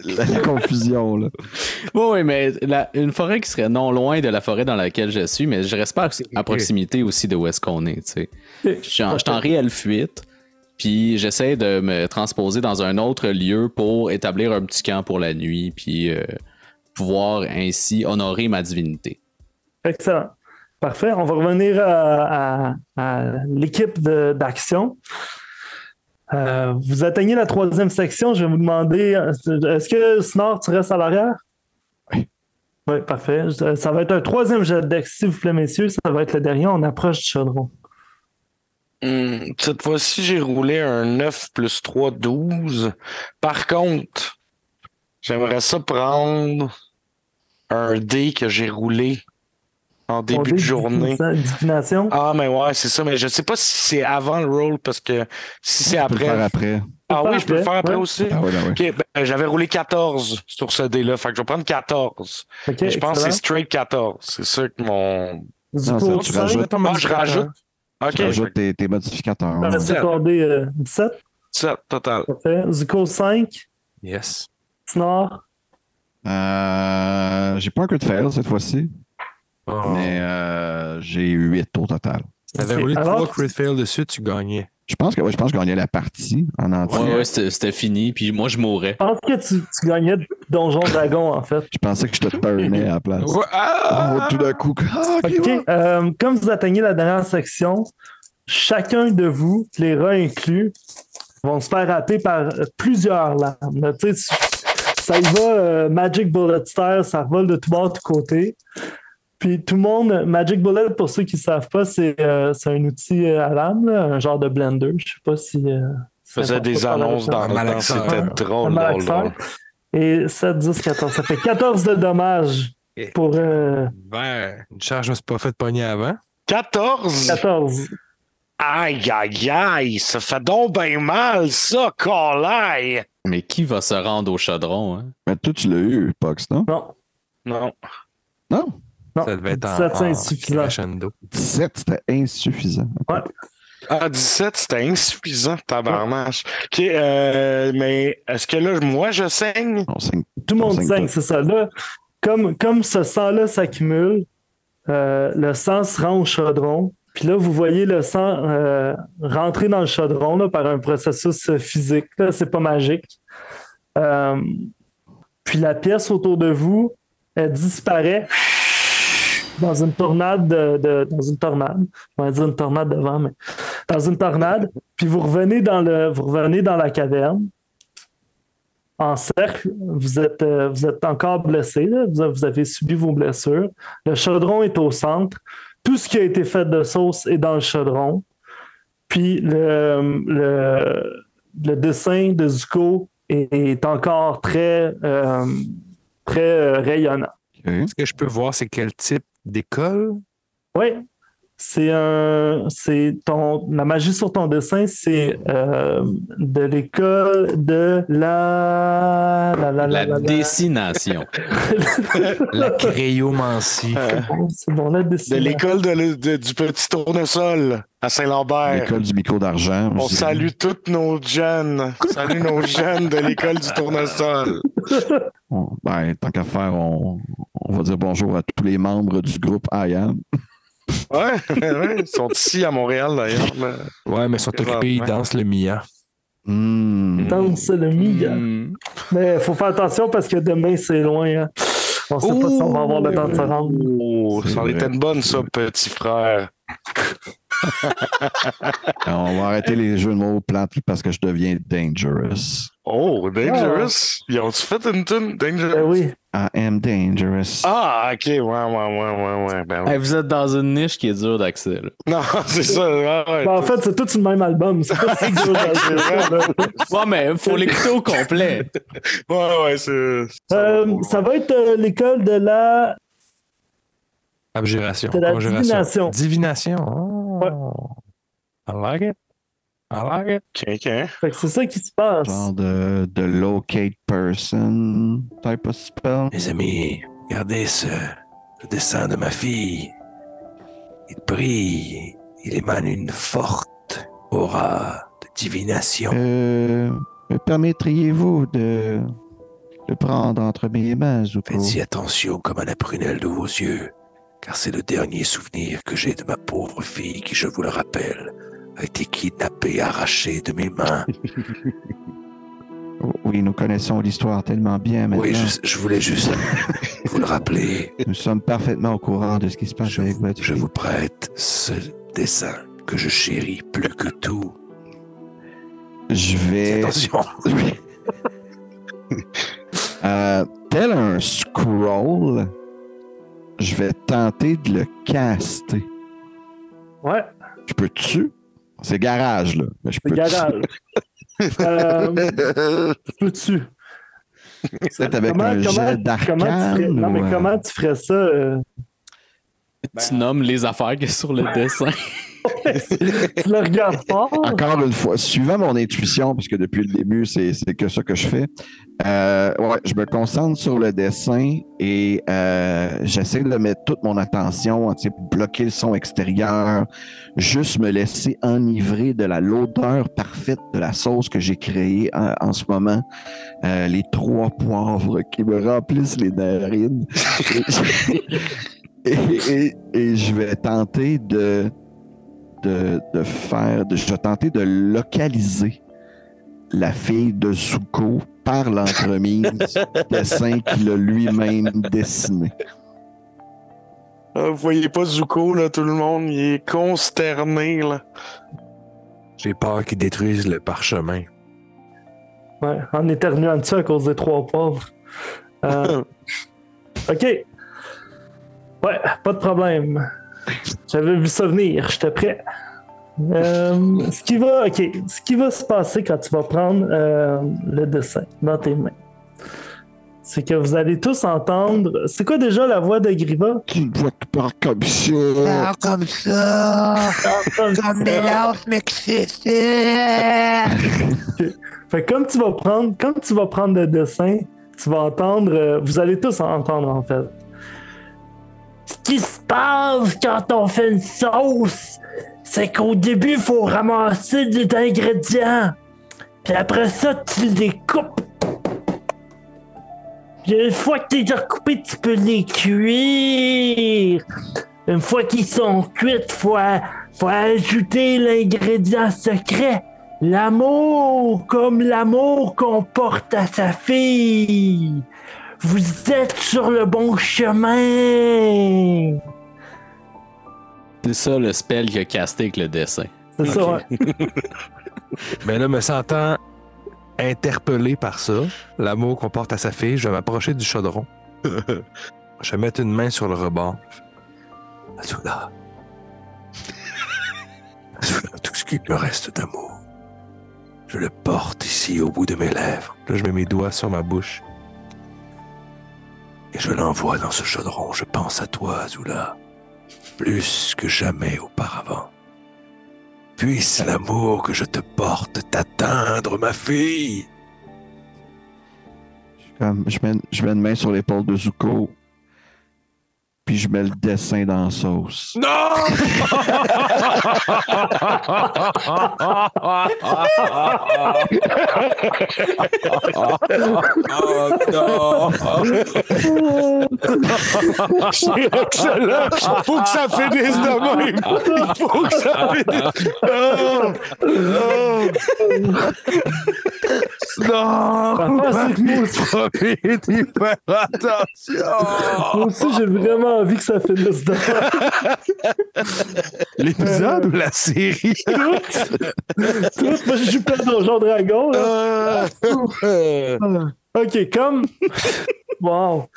[SPEAKER 5] La confusion, là.
[SPEAKER 3] Oui, mais une forêt qui serait non loin de la forêt dans laquelle je suis, mais je reste pas à proximité aussi de où est-ce qu'on est, tu sais. Je suis en réelle fuite. Puis j'essaie de me transposer dans un autre lieu pour établir un petit camp pour la nuit, puis pouvoir ainsi honorer ma divinité.
[SPEAKER 1] Excellent. Parfait. On va revenir à l'équipe d'action. Vous atteignez la 3e section. Je vais vous demander, est-ce que Snor, tu restes à l'arrière?
[SPEAKER 5] Oui.
[SPEAKER 1] Oui, parfait. Ça va être un 3e jet de dex, s'il vous plaît, messieurs. Ça va être le dernier. On approche du chaudron.
[SPEAKER 2] Cette fois-ci, j'ai roulé un 9 plus 3, 12. Par contre, j'aimerais ça prendre un dé que j'ai roulé en début de journée.
[SPEAKER 1] Divination?
[SPEAKER 2] Ah, mais ouais, c'est ça. Mais je sais pas si c'est avant le roll, parce que si c'est après...
[SPEAKER 5] Je peux le faire après.
[SPEAKER 2] Ah oui, je peux le faire après aussi?
[SPEAKER 5] Ah ouais.
[SPEAKER 2] OK, ben, j'avais roulé 14 sur ce dé-là. Fait que je vais prendre 14.
[SPEAKER 1] Okay,
[SPEAKER 2] je pense que c'est straight 14. C'est ça que mon...
[SPEAKER 5] Non, tu rajoutes.
[SPEAKER 2] Je rajoute. OK.
[SPEAKER 5] Tu rajoutes tes modificateurs.
[SPEAKER 1] On va accorder 17.
[SPEAKER 2] 17 total.
[SPEAKER 1] Parfait. Zuko 5.
[SPEAKER 4] Yes.
[SPEAKER 1] Snor.
[SPEAKER 5] J'ai pas un crit fail cette fois-ci. Mais j'ai 8 au total.
[SPEAKER 4] Si t'avais roulé 3 crit fail dessus, tu gagnais.
[SPEAKER 5] Je pense que je gagnais la partie en entier.
[SPEAKER 3] Ouais, c'était fini, puis moi je mourrais.
[SPEAKER 1] Je pense que tu gagnais Donjon Dragon, en fait.
[SPEAKER 5] Je pensais que je te turnais à la place. Tout d'un coup.
[SPEAKER 1] Comme vous atteignez la dernière section, chacun de vous, les rats inclus, vont se faire happer par plusieurs lames. Ça y va, Magic Bullet style, ça revole de tout bord, de tout côté. Puis tout le monde, Magic Bullet, pour ceux qui ne savent pas, c'est un outil à lame, là, un genre de blender. Je ne sais pas si...
[SPEAKER 2] faisait des annonces dans le temps, c'était drôle.
[SPEAKER 1] Et 7, 10, 14. Ça fait 14 de dommages pour...
[SPEAKER 4] Une charge, je me suis pas fait pogner avant.
[SPEAKER 2] 14?
[SPEAKER 1] 14.
[SPEAKER 2] Aïe, aïe, aïe, ça fait donc bien mal, ça, colaille!
[SPEAKER 3] Mais qui va se rendre au chaudron, hein?
[SPEAKER 5] Mais toi, tu l'as eu, Pox, non?
[SPEAKER 2] Non.
[SPEAKER 1] Non,
[SPEAKER 4] Ça devait être
[SPEAKER 1] 17, c'est insuffisant.
[SPEAKER 4] crescendo.
[SPEAKER 5] 17, c'était insuffisant.
[SPEAKER 1] Ouais.
[SPEAKER 2] Ah, 17, c'était insuffisant, tabarnache. OK, mais est-ce que là, moi, je saigne?
[SPEAKER 1] Tout le monde saigne, c'est ça. Là, comme ce sang-là s'accumule, le sang se rend au chaudron. Puis là, vous voyez le sang rentrer dans le chaudron là, par un processus physique. Là, c'est pas magique. Puis la pièce autour de vous, elle disparaît dans une tornade dans une tornade. On va dire une tornade devant, mais dans une tornade. Puis vous revenez dans la caverne. En cercle, vous êtes encore blessé. Là. Vous avez subi vos blessures. Le chaudron est au centre. Tout ce qui a été fait de sauce est dans le chaudron. Puis le dessin de Zuko est encore très rayonnant.
[SPEAKER 4] Ce que je peux voir, c'est quel type d'école?
[SPEAKER 1] Oui. la magie sur ton dessin, c'est de l'école de
[SPEAKER 3] la dessination.
[SPEAKER 4] La crayomancie.
[SPEAKER 1] C'est bon, la
[SPEAKER 2] De
[SPEAKER 1] dessination.
[SPEAKER 2] l'école du petit tournesol à Saint-Lambert.
[SPEAKER 5] L'école du micro d'argent.
[SPEAKER 2] On salue tous nos jeunes. Salut nos jeunes de l'école du tournesol.
[SPEAKER 5] Ben, tant qu'à faire, on va dire bonjour à tous les membres du groupe IAM.
[SPEAKER 2] Ouais, ils sont ici à Montréal d'ailleurs.
[SPEAKER 4] Ouais, mais ils sont occupés, ils dansent le Mia.
[SPEAKER 1] Danse le Mia. Mais il faut faire attention parce que demain, c'est loin. Hein. On sait pas si on va avoir le temps de se rendre.
[SPEAKER 2] Oh, ça aurait été une bonne, ça, petit frère.
[SPEAKER 5] On va arrêter les jeux de mots plates parce que je deviens dangerous.
[SPEAKER 2] Oh, Dangerous? Ils ont-tu fait une tune Dangerous?
[SPEAKER 1] Ben oui.
[SPEAKER 5] I am dangerous.
[SPEAKER 2] Ah, ok, ouais. Ben,
[SPEAKER 3] Hey, vous êtes dans une niche qui est dure d'accès. Là.
[SPEAKER 2] non, c'est ça. Ouais,
[SPEAKER 1] Ben, en fait, c'est tout le même album. C'est pas si dur
[SPEAKER 2] c'est vrai.
[SPEAKER 3] Ouais, mais faut l'écouter au complet.
[SPEAKER 2] Ouais, c'est.
[SPEAKER 1] Ça va être l'école de la
[SPEAKER 4] Abjuration.
[SPEAKER 1] de la
[SPEAKER 4] Conjuration.
[SPEAKER 1] divination.
[SPEAKER 4] Divination. Oh. I like it. I like it.
[SPEAKER 2] OK.
[SPEAKER 1] Fait que c'est ça qui se passe.
[SPEAKER 5] Genre de locate person type of spell.
[SPEAKER 6] Mes amis, regardez ce dessin de ma fille. Il brille, il émane une forte aura de divination.
[SPEAKER 5] Me permettriez-vous de le prendre entre mes mains, Zuko?
[SPEAKER 6] Faites-y attention comme à la prunelle de vos yeux, car c'est le dernier souvenir que j'ai de ma pauvre fille qui, je vous le rappelle, a été kidnappée et arrachée de mes mains.
[SPEAKER 5] Oui, nous connaissons l'histoire tellement bien maintenant.
[SPEAKER 6] Oui, je voulais juste vous le rappeler.
[SPEAKER 5] Nous sommes parfaitement au courant de ce qui se passe avec votre
[SPEAKER 6] Je
[SPEAKER 5] fille.
[SPEAKER 6] vous prête ce dessin que je chéris plus que tout.
[SPEAKER 5] Je
[SPEAKER 6] Faites
[SPEAKER 5] vais...
[SPEAKER 6] attention.
[SPEAKER 5] Tel un scroll, je vais tenter de le caster.
[SPEAKER 1] Ouais,
[SPEAKER 5] Je peux-tu? C'est garage, là. Mais je
[SPEAKER 1] c'est
[SPEAKER 5] peux
[SPEAKER 1] garage. Peux-tu?
[SPEAKER 5] Peut-être avec un jet d'arcane.
[SPEAKER 1] Non, mais
[SPEAKER 5] ou,
[SPEAKER 1] comment tu ferais ça?
[SPEAKER 3] Tu nommes les affaires qu'il y a sur le dessin.
[SPEAKER 1] Tu le regardes pas?
[SPEAKER 5] Encore une fois, suivant mon intuition, parce que depuis le début, c'est que ça que je fais, ouais, je me concentre sur le dessin et j'essaie de mettre toute mon attention, bloquer le son extérieur, juste me laisser enivrer de l'odeur parfaite de la sauce que j'ai créée en ce moment. Les 3 poivres qui me remplissent les narines. et je vais tenter je vais tenter de localiser la fille de Zuko par l'entremise du dessin qu'il a lui-même dessiné.
[SPEAKER 2] Vous voyez pas Zuko, là, tout le monde, il est consterné, là.
[SPEAKER 4] J'ai peur qu'ils détruisent le parchemin.
[SPEAKER 1] Ouais, en éternuant dessus à cause des 3 pauvres. OK. Ouais, pas de problème. J'avais vu ça venir, j'étais prêt. Ce qui va se passer quand tu vas prendre le dessin dans tes mains, c'est que vous allez tous entendre. C'est quoi déjà la voix de Griva?
[SPEAKER 5] Tu ne vois que pas comme ça.
[SPEAKER 7] Parle comme ça. Comme des lampes mexicaines.
[SPEAKER 1] Fait que quand tu vas prendre le dessin, tu vas entendre. Vous allez tous entendre en fait. Ce qui se passe quand on fait une sauce, c'est qu'au début, il faut ramasser des ingrédients. Puis après ça, tu les coupes. Puis une fois que tu les as coupés, tu peux les cuire. Une fois qu'ils sont cuits, faut ajouter l'ingrédient secret. L'amour, comme l'amour qu'on porte à sa fille. Vous êtes sur le bon chemin.
[SPEAKER 3] C'est ça le spell qu'il a casté avec le dessin.
[SPEAKER 1] C'est ça, ouais.
[SPEAKER 4] Mais là, me sentant interpellé par ça, l'amour qu'on porte à sa fille, je vais m'approcher du chaudron. Je vais mettre une main sur le rebord.
[SPEAKER 6] Azula. Azula, tout ce qu'il me reste d'amour. Je le porte ici au bout de mes lèvres.
[SPEAKER 4] Là, je mets mes doigts sur ma bouche.
[SPEAKER 6] Et je l'envoie dans ce chaudron. Je pense à toi, Azula. plus que jamais auparavant. Puisse l'amour que je te porte t'atteindre, ma fille.
[SPEAKER 5] Je mets une main sur l'épaule de Zuko, puis je mets le dessin dans la sauce.
[SPEAKER 6] Non! Oh non!
[SPEAKER 2] C'est excellent! Faut que ça finisse de même! Faut que ça finisse!
[SPEAKER 1] Moi aussi, j'ai vraiment envie que ça finisse de
[SPEAKER 4] L'épisode ou la série?
[SPEAKER 1] Tout. Moi, je joue pas dans Donjon Dragon. Là. OK, comme... Wow.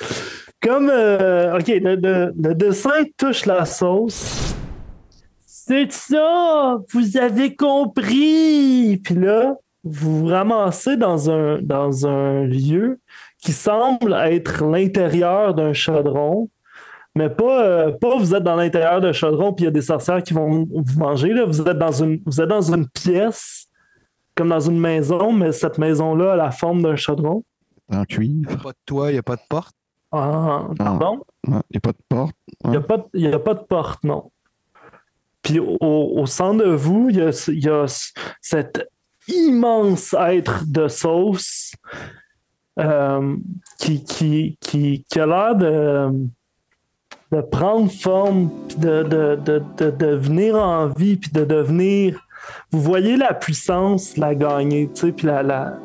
[SPEAKER 1] Comme... OK, le dessin touche la sauce. C'est ça! Vous avez compris! Puis là, vous vous ramassez dans un lieu qui semble être l'intérieur d'un chaudron, mais pas vous êtes dans l'intérieur d'un chaudron puis il y a des sorcières qui vont vous manger. Là. Vous êtes dans une pièce, comme dans une maison, mais cette maison-là a la forme d'un chaudron.
[SPEAKER 5] En cuivre.
[SPEAKER 4] Pas de toit, il n'y a pas de porte.
[SPEAKER 1] Pardon?
[SPEAKER 5] Il n'y a pas de porte.
[SPEAKER 1] Il n'y a pas de porte, non. Puis au centre de vous, il y a cet immense être de sauce qui a l'air de prendre forme, puis de venir en vie, puis de devenir... Vous voyez la puissance la gagner, tu sais, puis la...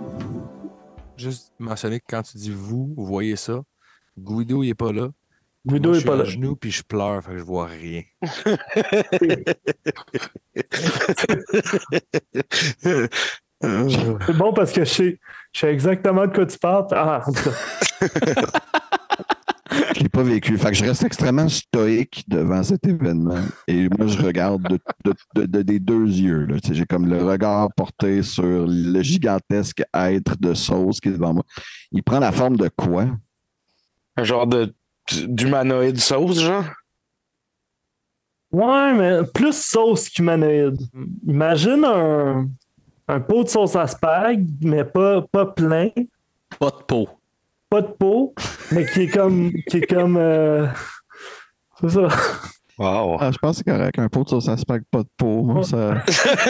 [SPEAKER 4] Juste mentionner que quand tu dis vous voyez ça, Guido, il n'est pas là.
[SPEAKER 1] Guido
[SPEAKER 4] Moi,
[SPEAKER 1] est pas là.
[SPEAKER 4] Je suis à genoux, puis je pleure, fait que je vois rien.
[SPEAKER 1] C'est bon parce que je sais exactement de quoi tu parles. Ah, en tout cas.
[SPEAKER 5] Je l'ai pas vécu. Fait que je reste extrêmement stoïque devant cet événement. Et moi, je regarde des deux yeux. Là. J'ai comme le regard porté sur le gigantesque être de sauce qui est devant moi. Il prend la forme de quoi?
[SPEAKER 2] Un genre d'humanoïde sauce, genre?
[SPEAKER 1] Ouais, mais plus sauce qu'humanoïde. Imagine un pot de sauce à spag, mais pas plein.
[SPEAKER 3] Pas de peau.
[SPEAKER 1] Pas de pot, mais qui est comme c'est ça.
[SPEAKER 2] Wow.
[SPEAKER 5] Ah, je pense que c'est correct. Un pot de sauce à spag, pas de peau. Moi, ça...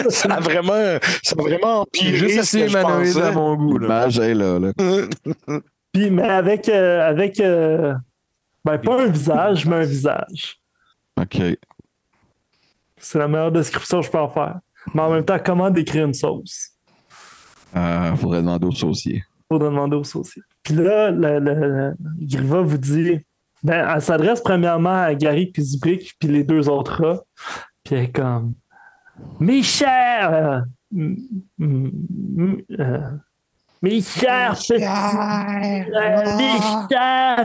[SPEAKER 2] ça a vraiment empiré.
[SPEAKER 4] Juste assez humanoïde à mon goût. Là.
[SPEAKER 5] L'image est là.
[SPEAKER 1] Puis, mais avec ben, pas un visage, mais un visage.
[SPEAKER 5] OK.
[SPEAKER 1] C'est la meilleure description que je peux en faire. Mais en même temps, comment décrire une sauce?
[SPEAKER 5] Faudrait demander au saucier.
[SPEAKER 1] Faudrait demander au saucier. Puis là, Griva vous dit... Ben, elle s'adresse premièrement à Gary puis Zubrick puis les deux autres rats. Puis elle est comme... Mes chers... mes chers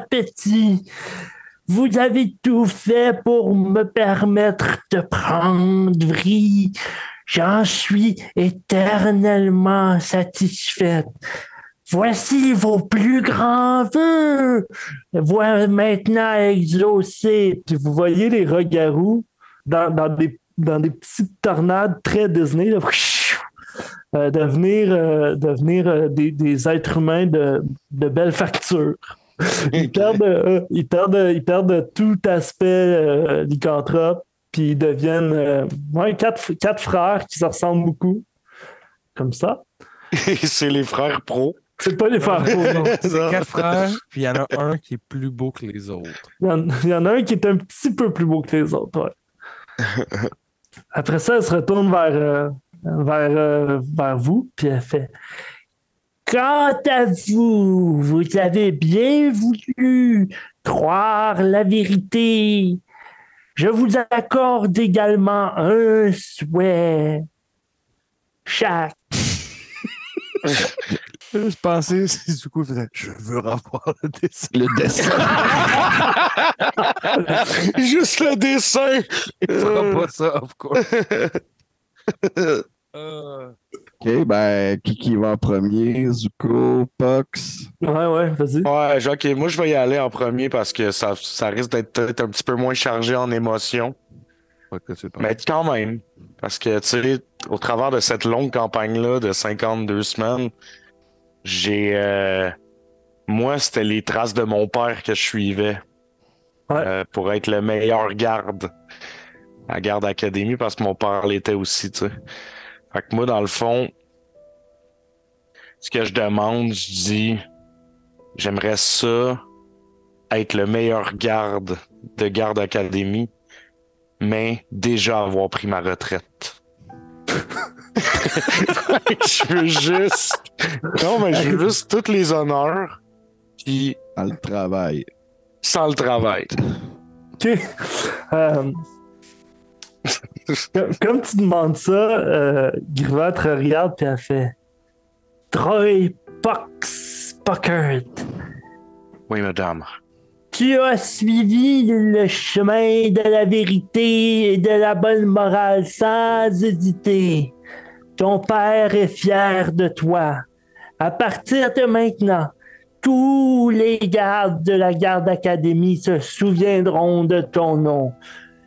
[SPEAKER 1] petits... Vous avez tout fait pour me permettre de prendre vie. J'en suis éternellement satisfaite. Voici vos plus grands vœux. Voilà maintenant exaucés. Puis vous voyez les regarous dans des petites tornades très Disney, là, devenir des êtres humains de belle facture. Ils perdent tout aspect lycanthrope, puis ils deviennent quatre frères qui se ressemblent beaucoup. Comme ça.
[SPEAKER 2] C'est les frères pros.
[SPEAKER 1] C'est pas les frères pros, non.
[SPEAKER 4] C'est 4 frères, puis il y en a un qui est plus beau que les autres.
[SPEAKER 1] Il y en a un qui est un petit peu plus beau que les autres, ouais. Après ça, elle se retourne vers vous, puis elle fait... Quant à vous, vous avez bien voulu croire la vérité. Je vous accorde également un souhait. Chaque.
[SPEAKER 4] J'ai juste pensé, c'est du coup, je veux revoir le dessin.
[SPEAKER 5] Le dessin.
[SPEAKER 2] Juste le dessin.
[SPEAKER 4] Il fera pas ça, of course.
[SPEAKER 5] OK, ben, qui va en premier? Zuko, Pox?
[SPEAKER 1] Ouais, vas-y.
[SPEAKER 2] Ouais, OK, moi je vais y aller en premier parce que ça risque d'être peut-être un petit peu moins chargé en émotions.
[SPEAKER 4] Pas que tu penses.
[SPEAKER 2] Mais quand même, parce que, tu sais, au travers de cette longue campagne-là de 52 semaines, moi, c'était les traces de mon père que je suivais pour être le meilleur garde à Garde Académie, parce que mon père l'était aussi, tu sais. Fait que moi, dans le fond, ce que je demande, je dis, j'aimerais ça être le meilleur garde de Garde Académie, mais déjà avoir pris ma retraite. Je veux juste... Non, mais je veux juste tous les honneurs, puis
[SPEAKER 5] Dans le travail.
[SPEAKER 2] sans le travail.
[SPEAKER 1] Ok. Comme tu demandes ça, Griva te regarde puis elle fait Troy Puckert.
[SPEAKER 2] Oui, madame.
[SPEAKER 1] Tu as suivi le chemin de la vérité et de la bonne morale sans hésiter. Ton père est fier de toi. À partir de maintenant, tous les gardes de la Garde Académie se souviendront de ton nom.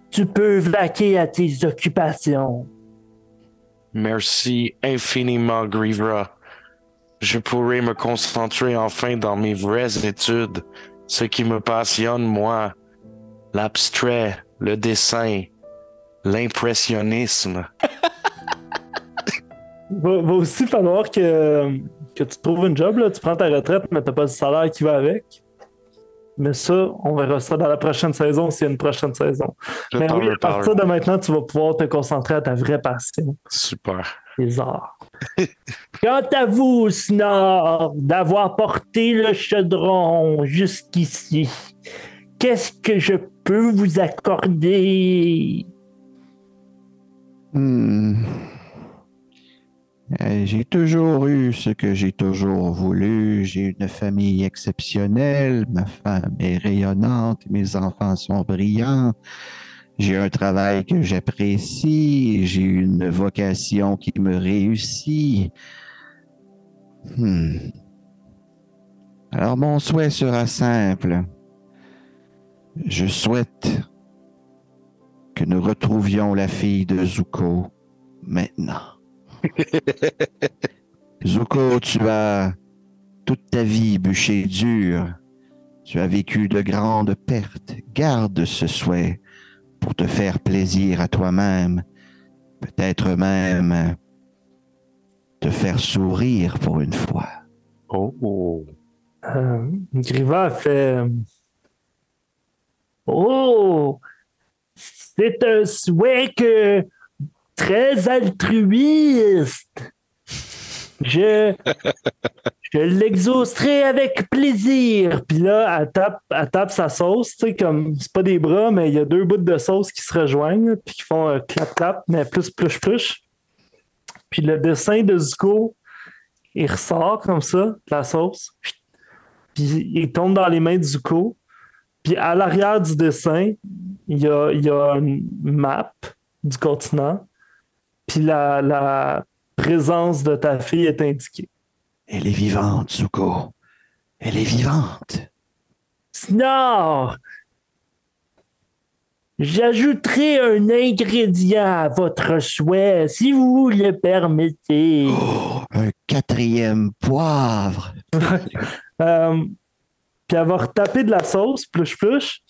[SPEAKER 1] Tu peux vaquer à tes occupations.
[SPEAKER 2] Merci infiniment, Grivra. Je pourrai me concentrer enfin dans mes vraies études. Ce qui me passionne, moi, l'abstrait, le dessin, l'impressionnisme.
[SPEAKER 1] Va aussi falloir que tu trouves une job, là. Tu prends ta retraite, mais t'as pas le salaire qui va avec. Mais ça, on verra ça dans la prochaine saison s'il y a une prochaine saison. Mais oui, à partir de maintenant, tu vas pouvoir te concentrer à ta vraie passion.
[SPEAKER 2] Super.
[SPEAKER 1] Les arts. Quant à vous, Snor, d'avoir porté le chaudron jusqu'ici, qu'est-ce que je peux vous accorder?
[SPEAKER 5] J'ai toujours eu ce que j'ai toujours voulu. J'ai une famille exceptionnelle. Ma femme est rayonnante. Mes enfants sont brillants. J'ai un travail que j'apprécie. J'ai une vocation qui me réussit. Alors, mon souhait sera simple. Je souhaite que nous retrouvions la fille de Zuko maintenant. Zuko, tu as toute ta vie bûché dur. Tu as vécu de grandes pertes. Garde ce souhait pour te faire plaisir à toi-même. Peut-être même te faire sourire pour une fois.
[SPEAKER 2] Oh.
[SPEAKER 1] Griva fait Oh! C'est un souhait très altruiste. Je l'exaucerai avec plaisir. Puis là, elle tape sa sauce, tu sais, comme c'est pas des bras, mais il y a deux bouts de sauce qui se rejoignent, puis qui font clap-clap, mais plus. Puis le dessin de Zuko, il ressort comme ça, de la sauce. Puis il tombe dans les mains de Zuko. Puis à l'arrière du dessin, il y a une map du continent. Puis la présence de ta fille est indiquée.
[SPEAKER 5] Elle est vivante, Zuko. Elle est vivante.
[SPEAKER 1] Snor! J'ajouterai un ingrédient à votre souhait, si vous le permettez.
[SPEAKER 5] Oh, un 4e poivre.
[SPEAKER 1] Puis elle va retaper de la sauce, pluche.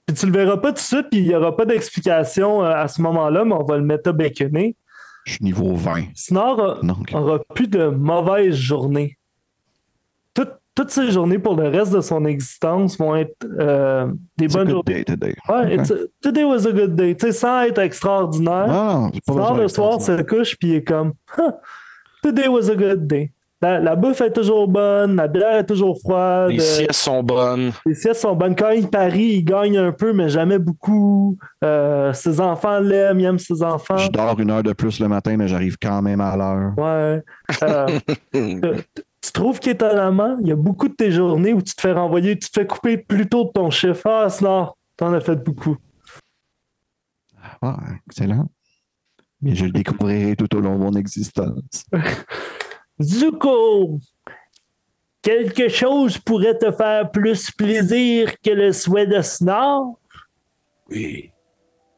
[SPEAKER 1] Puis tu le verras pas tout de suite, puis il n'y aura pas d'explication à ce moment-là, mais on va le mettre à baconner.
[SPEAKER 5] Je suis niveau 20.
[SPEAKER 1] Snor aura plus de mauvaises journées. Toutes ces journées pour le reste de son existence vont être des bonnes journées.
[SPEAKER 5] Today.
[SPEAKER 1] Ouais, today was a good day. Tu sais, sans être extraordinaire.
[SPEAKER 5] Non,
[SPEAKER 1] Snor le soir se couche, puis il est comme today was a good day. La bouffe est toujours bonne, la bière est toujours froide.
[SPEAKER 2] Les siestes sont bonnes.
[SPEAKER 1] Les siestes sont bonnes. Quand il parie, il gagne un peu, mais jamais beaucoup. Ses enfants l'aiment, il aime ses enfants.
[SPEAKER 5] Je dors 1 heure de plus le matin, mais j'arrive quand même à l'heure.
[SPEAKER 1] Ouais. Tu trouves qu'étonnamment, il y a beaucoup de tes journées où tu te fais renvoyer, tu te fais couper plus tôt de ton chiffre. Ah, Snor, t'en as fait beaucoup.
[SPEAKER 5] Ah, excellent. Et je le découvrirai tout au long de mon existence.
[SPEAKER 1] Zuko, quelque chose pourrait te faire plus plaisir que le souhait de Snor?
[SPEAKER 6] Oui.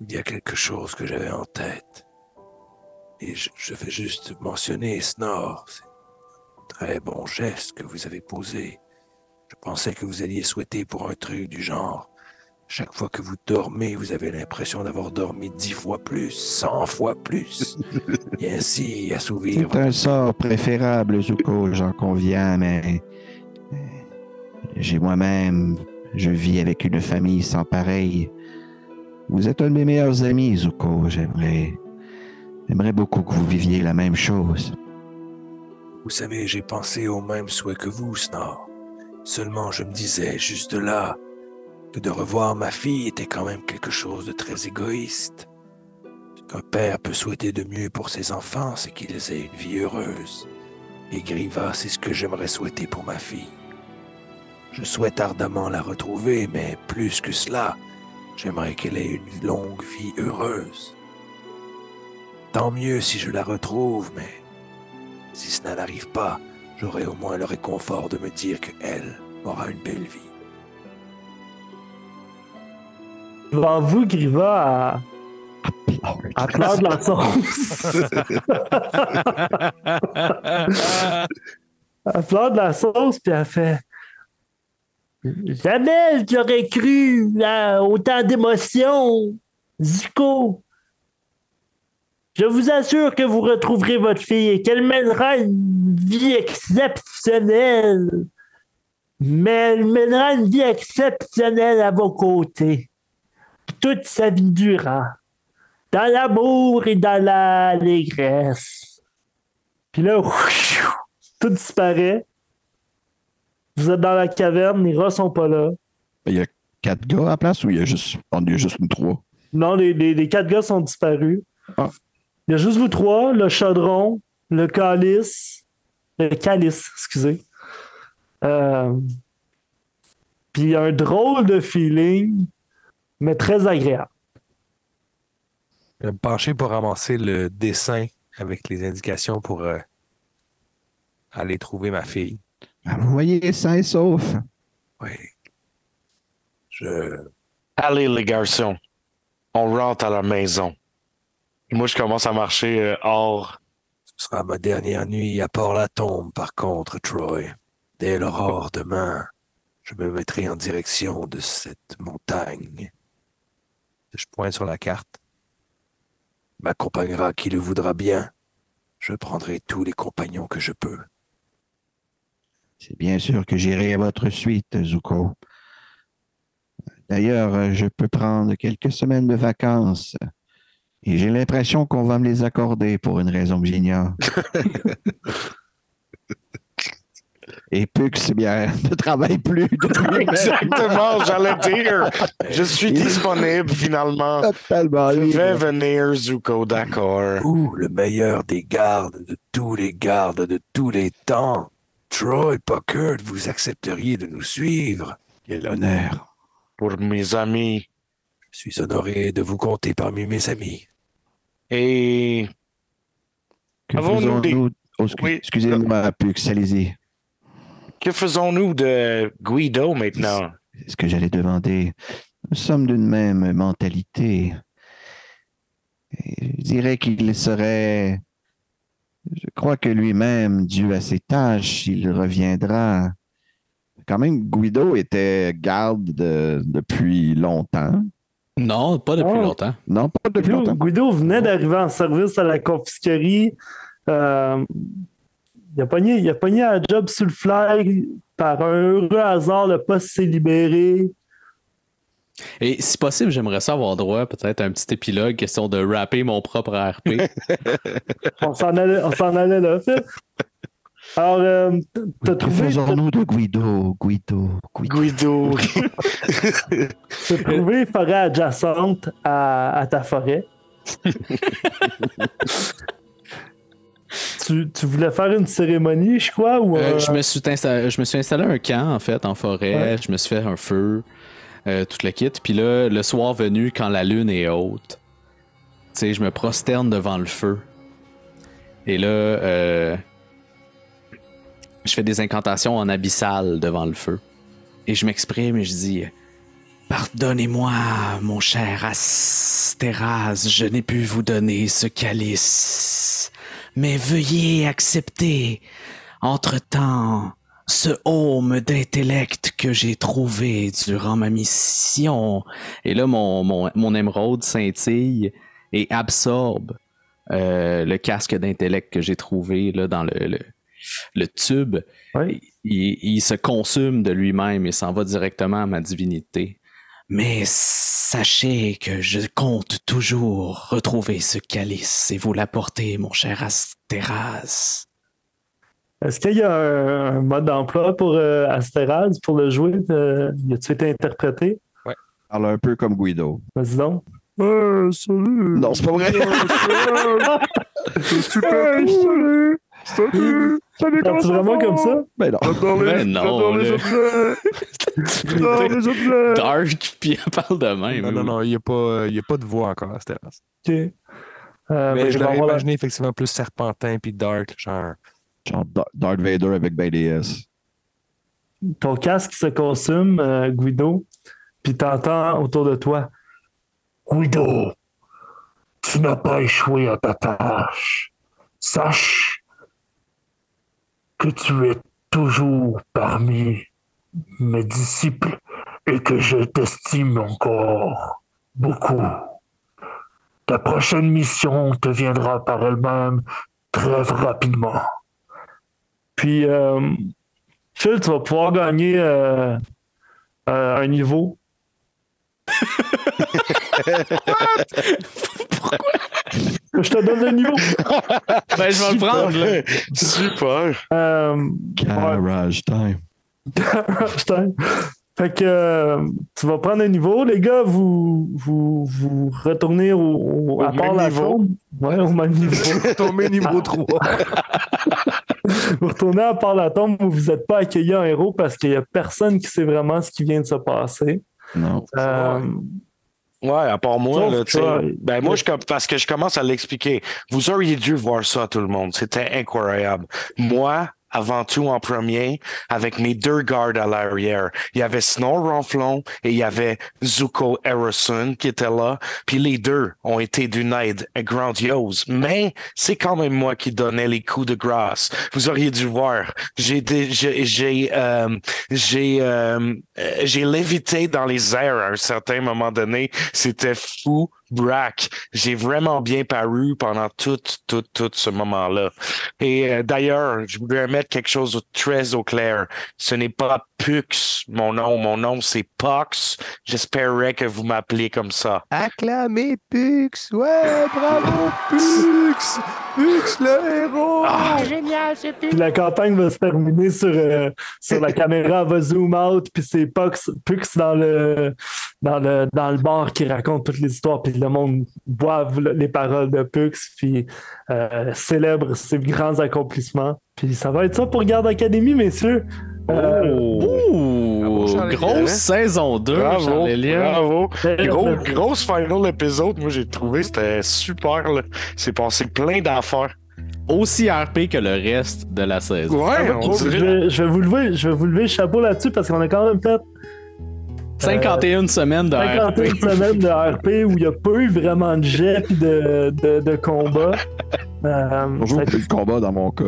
[SPEAKER 6] il y a quelque chose que j'avais en tête. Et je vais juste mentionner Snore. C'est un très bon geste que vous avez posé. Je pensais que vous alliez souhaiter pour un truc du genre. Chaque fois que vous dormez, vous avez l'impression d'avoir dormi 10 fois plus, 100 fois plus. Et ainsi assouvir...
[SPEAKER 5] C'est un sort préférable, Zuko, j'en conviens, mais je vis avec une famille sans pareil. Vous êtes un de mes meilleurs amis, Zuko. J'aimerais beaucoup que vous viviez la même chose.
[SPEAKER 6] Vous savez, j'ai pensé au même souhait que vous, Snore. Seulement, je me disais, juste là, que de revoir ma fille était quand même quelque chose de très égoïste. Ce qu'un père peut souhaiter de mieux pour ses enfants, c'est qu'ils aient une vie heureuse. Et Griva, c'est ce que j'aimerais souhaiter pour ma fille. Je souhaite ardemment la retrouver, mais plus que cela, j'aimerais qu'elle ait une longue vie heureuse. Tant mieux si je la retrouve, mais si cela n'arrive pas, j'aurai au moins le réconfort de me dire qu'elle aura une belle vie.
[SPEAKER 1] Devant vous, Griva à pleure de la sauce. Elle pleure de la sauce, puis elle fait jamais j'aurais cru à autant d'émotions, Zuko. Je vous assure que vous retrouverez votre fille et qu'elle mènera une vie exceptionnelle. Mais elle mènera une vie exceptionnelle à vos côtés. Toute sa vie durant. Dans l'amour et dans l'allégresse. Puis là, tout disparaît. Vous êtes dans la caverne, les rats sont pas là.
[SPEAKER 5] Il y a 4 gars à la place ou il y a juste nous 3?
[SPEAKER 1] Non, les 4 gars sont disparus.
[SPEAKER 5] Ah.
[SPEAKER 1] Il y a juste vous 3, le chaudron, le calice, excusez. Puis un drôle de feeling, mais très agréable.
[SPEAKER 4] Je vais me pencher pour ramasser le dessin avec les indications pour aller trouver ma fille.
[SPEAKER 5] Vous voyez, sain et sauf.
[SPEAKER 6] Oui.
[SPEAKER 2] Allez, les garçons, on rentre à la maison. Moi, je commence à marcher hors.
[SPEAKER 6] Ce sera ma dernière nuit à Port-la-Tombe, par contre, Troy. Dès l'aurore demain, je me mettrai en direction de cette montagne.
[SPEAKER 4] Je pointe sur la carte.
[SPEAKER 6] M'accompagnera qui le voudra bien. Je prendrai tous les compagnons que je peux.
[SPEAKER 5] C'est bien sûr que j'irai à votre suite, Zuko. D'ailleurs, je peux prendre quelques semaines de vacances. Et j'ai l'impression qu'on va me les accorder pour une raison que j'ignore. Et Pux, bien, ne travaille plus depuis.
[SPEAKER 2] Exactement, j'allais dire. Je suis disponible finalement.
[SPEAKER 5] Totalement
[SPEAKER 2] Je vais
[SPEAKER 5] libre.
[SPEAKER 2] venir, Zuko, d'accord.
[SPEAKER 6] Vous, le meilleur des gardes de tous les gardes de tous les temps. Troy Puckett, vous accepteriez de nous suivre.
[SPEAKER 5] Quel honneur.
[SPEAKER 2] Pour mes amis.
[SPEAKER 6] Je suis honoré de vous compter parmi mes amis.
[SPEAKER 2] Et
[SPEAKER 5] Que
[SPEAKER 2] avons-nous des...
[SPEAKER 5] faisons-nous... Oh,
[SPEAKER 2] Oui.
[SPEAKER 5] Excusez-moi, Pux, allez-y.
[SPEAKER 2] Que faisons-nous de Guido maintenant?
[SPEAKER 5] C'est ce que j'allais demander. Nous sommes d'une même mentalité. Et je dirais qu'il serait... Je crois que lui-même, dû à ses tâches, il reviendra. Quand même, Guido était garde depuis longtemps.
[SPEAKER 3] Non, pas depuis longtemps.
[SPEAKER 5] Non, pas depuis longtemps.
[SPEAKER 1] Guido venait d'arriver en service à la confisquerie. Il a pogné un job sur le fly. Par un heureux hasard, le poste s'est libéré.
[SPEAKER 3] Et si possible, j'aimerais ça avoir droit peut-être à un petit épilogue, question de rapper mon propre RP.
[SPEAKER 1] On s'en allait là. Alors, t'as
[SPEAKER 5] Que
[SPEAKER 1] trouvé...
[SPEAKER 5] faisons-nous de Guido?
[SPEAKER 2] Guido.
[SPEAKER 1] T'as trouvé forêt adjacente à ta forêt. Tu voulais faire une cérémonie, je crois? Ou
[SPEAKER 3] je me suis installé un camp, en fait, en forêt.
[SPEAKER 1] Ouais.
[SPEAKER 3] Je me suis fait un feu, tout le kit. Puis là, le soir venu, quand la lune est haute, tu sais, je me prosterne devant le feu. Et là, je fais des incantations en abyssal devant le feu. Et je m'exprime et je dis Pardonnez-moi, mon cher Astéraz, je n'ai pu vous donner ce calice. Mais veuillez accepter, entre-temps, ce home d'intellect que j'ai trouvé durant ma mission. Et là, mon émeraude scintille et absorbe le casque d'intellect que j'ai trouvé là, dans le tube.
[SPEAKER 1] Ouais.
[SPEAKER 3] Il se consume de lui-même et s'en va directement à ma divinité. Mais sachez que je compte toujours retrouver ce calice et vous l'apporter, mon cher Astéraz.
[SPEAKER 1] Est-ce qu'il y a un mode d'emploi pour Astéraz pour le jouer? Y a-tu été interprété?
[SPEAKER 5] Parle un peu comme Guido.
[SPEAKER 1] Vas-y donc.
[SPEAKER 5] Salut! Non, c'est pas vrai!
[SPEAKER 1] Super! Salut! Salut! Parles-tu vraiment comme ça?
[SPEAKER 5] Ben non.
[SPEAKER 3] Non, là. Dark, puis elle parle de même.
[SPEAKER 4] Non, il n'y a pas de voix encore à cette terrasse.
[SPEAKER 1] Ok.
[SPEAKER 4] Mais je
[SPEAKER 1] vais
[SPEAKER 4] l'aurais
[SPEAKER 1] avoir
[SPEAKER 4] imaginé effectivement plus serpentin puis dark, genre.
[SPEAKER 5] Genre Darth Vader avec BDS.
[SPEAKER 1] ton casque se consume, Guido, puis t'entends autour de toi.
[SPEAKER 7] Guido, tu n'as pas échoué à ta tâche. Sache que tu es toujours parmi mes disciples et que je t'estime encore beaucoup. Ta prochaine mission te viendra par elle-même très rapidement.
[SPEAKER 1] Puis, Phil, tu vas pouvoir gagner un niveau.
[SPEAKER 3] Pourquoi?
[SPEAKER 1] Je te donne le niveau.
[SPEAKER 3] Ben, je vais le prendre, là.
[SPEAKER 2] Super.
[SPEAKER 5] Garage time.
[SPEAKER 1] Garage time. Fait que tu vas prendre un niveau. Les gars, vous retournez à part la tombe. Ouais, au même niveau.
[SPEAKER 4] Tombé niveau 3.
[SPEAKER 1] Vous retournez à part la tombe où vous n'êtes pas accueilli en héros parce qu'il n'y a personne qui sait vraiment ce qui vient de se passer.
[SPEAKER 5] Non.
[SPEAKER 2] Ouais, à part moi,
[SPEAKER 1] Sauf
[SPEAKER 2] là, tu sais.
[SPEAKER 1] que,
[SPEAKER 2] Ben, moi, parce que je commence à l'expliquer. Vous auriez dû voir ça, tout le monde. C'était incroyable. Moi, avant tout en premier, avec mes deux gardes à l'arrière. Il y avait Snow Ronflon et il y avait Zuko Harrison qui était là. Puis les deux ont été d'une aide grandiose. Mais c'est quand même moi qui donnais les coups de grâce. Vous auriez dû voir. J'ai lévité dans les airs à un certain moment donné. C'était fou. Brack, j'ai vraiment bien paru pendant tout ce moment-là. Et d'ailleurs, je voudrais mettre quelque chose de très au clair. Ce n'est pas Pux, mon nom c'est Pox. J'espérais que vous m'appeliez comme ça.
[SPEAKER 4] Acclamez Pux! Ouais, bravo Pux! Pux le héros!
[SPEAKER 7] Génial, c'est
[SPEAKER 1] Puis la campagne va se terminer sur la caméra, va zoom out, puis c'est Pux dans le bar qui raconte toutes les histoires, puis le monde boive les paroles de Pux, puis célèbre ses grands accomplissements. Puis ça va être ça pour Garde Academy, messieurs.
[SPEAKER 3] Grosse saison 2,
[SPEAKER 2] Bravo, bravo.
[SPEAKER 1] Euh,
[SPEAKER 2] Grosse final épisode, moi j'ai trouvé, c'était super. Là. C'est passé plein d'affaires.
[SPEAKER 3] Aussi RP que le reste de la saison.
[SPEAKER 2] Ouais, on dirait.
[SPEAKER 1] Je vais vous lever le chapeau là-dessus parce qu'on a quand même fait
[SPEAKER 3] 51 semaines de
[SPEAKER 1] 51
[SPEAKER 3] RP.
[SPEAKER 1] semaines de RP où il n'y a pas eu vraiment de jet et de combat.
[SPEAKER 5] Toujours plus de combat dans mon cas.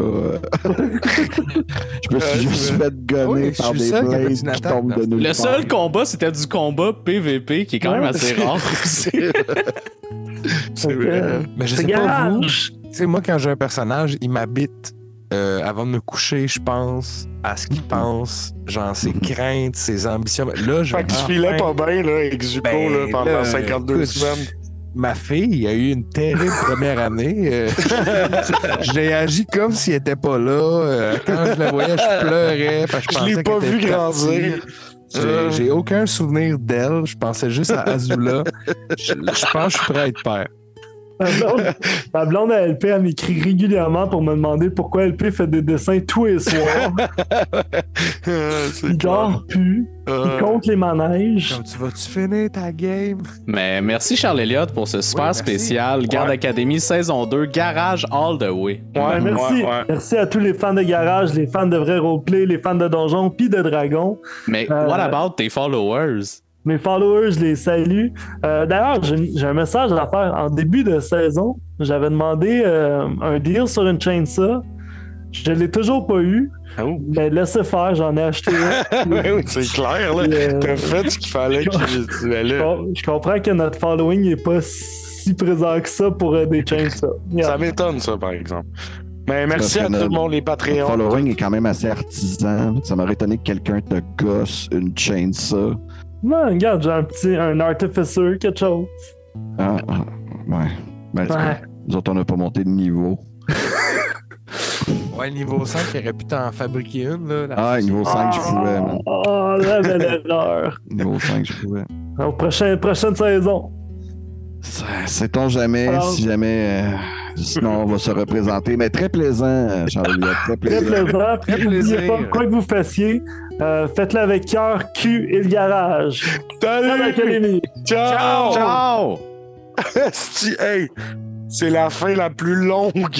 [SPEAKER 5] Je me suis juste fait gonner par des blades qui tombent de nulle
[SPEAKER 3] Le
[SPEAKER 5] part.
[SPEAKER 3] seul combat, c'était du combat PVP qui est quand même assez rare aussi.
[SPEAKER 2] C'est vrai.
[SPEAKER 4] Mais je sais pas vous. Tu sais, moi, quand j'ai un personnage, il m'habite avant de me coucher, je pense à ce qu'il pense, genre ses craintes, ses ambitions. Là, je
[SPEAKER 2] Fait que tu filais pas bien là, avec Zuko là, pendant 52 semaines.
[SPEAKER 4] Ma fille a eu une terrible première année. J'ai agi comme s'il était pas là. Quand je la voyais, je pleurais. Parce que je
[SPEAKER 2] l'ai
[SPEAKER 4] pensais
[SPEAKER 2] pas
[SPEAKER 4] qu'elle
[SPEAKER 2] vu
[SPEAKER 4] était
[SPEAKER 2] grandir.
[SPEAKER 4] partie. J'ai aucun souvenir d'elle. Je pensais juste à Azula. Je pense que je suis prêt à être père.
[SPEAKER 1] Ma blonde à LP, elle m'écrit régulièrement pour me demander pourquoi LP fait des dessins tous les soirs. Il dort plus. Il compte les manèges.
[SPEAKER 4] Comme tu vas-tu finir ta game?
[SPEAKER 3] Mais merci Charles Elliott pour ce super
[SPEAKER 4] merci.
[SPEAKER 3] spécial Garde Academy saison 2 Garage All the Way.
[SPEAKER 1] Merci.
[SPEAKER 2] Ouais.
[SPEAKER 1] Merci à tous les fans de garage, les fans de vrai roleplay, les fans de donjons puis de dragons.
[SPEAKER 3] Mais what about tes followers?
[SPEAKER 1] Mes followers, je les salue. D'ailleurs, j'ai un message à faire. En début de saison, j'avais demandé un deal sur une chainsaw. Je ne l'ai toujours pas eu.
[SPEAKER 2] Oh.
[SPEAKER 1] Mais laissez faire, j'en ai acheté un.
[SPEAKER 2] Oui, c'est clair, là. T'as fait ce qu'il fallait que tu allais.
[SPEAKER 1] Je comprends que notre following n'est pas si présent que ça pour des chainsaws.
[SPEAKER 2] Ça m'étonne, ça, par exemple. Mais merci à tout le monde, les Patreons.
[SPEAKER 5] Le following est quand même assez artisan. Ça m'aurait étonné que quelqu'un te gosse une chainsaw.
[SPEAKER 1] Non, regarde, j'ai un artificer, quelque chose.
[SPEAKER 5] Ouais. Ben, nous autres, on n'a pas monté de niveau.
[SPEAKER 4] Ouais, niveau 5, il aurait pu t'en fabriquer une. Là,
[SPEAKER 5] niveau 5, je pouvais, man.
[SPEAKER 1] Oh, la belle erreur.
[SPEAKER 5] Niveau 5, je pouvais.
[SPEAKER 1] Donc, prochaine saison.
[SPEAKER 5] Sait-on jamais, si jamais. Sinon, on va se représenter. Mais très plaisant, Charles. Très plaisant.
[SPEAKER 1] Très plaisant. N'oubliez pas, quoi que vous fassiez, faites-le avec cœur, cul et le garage.
[SPEAKER 2] Salut!
[SPEAKER 1] l'Académie.
[SPEAKER 2] Ciao!
[SPEAKER 3] Ciao!
[SPEAKER 2] Hey, c'est la fin la plus longue.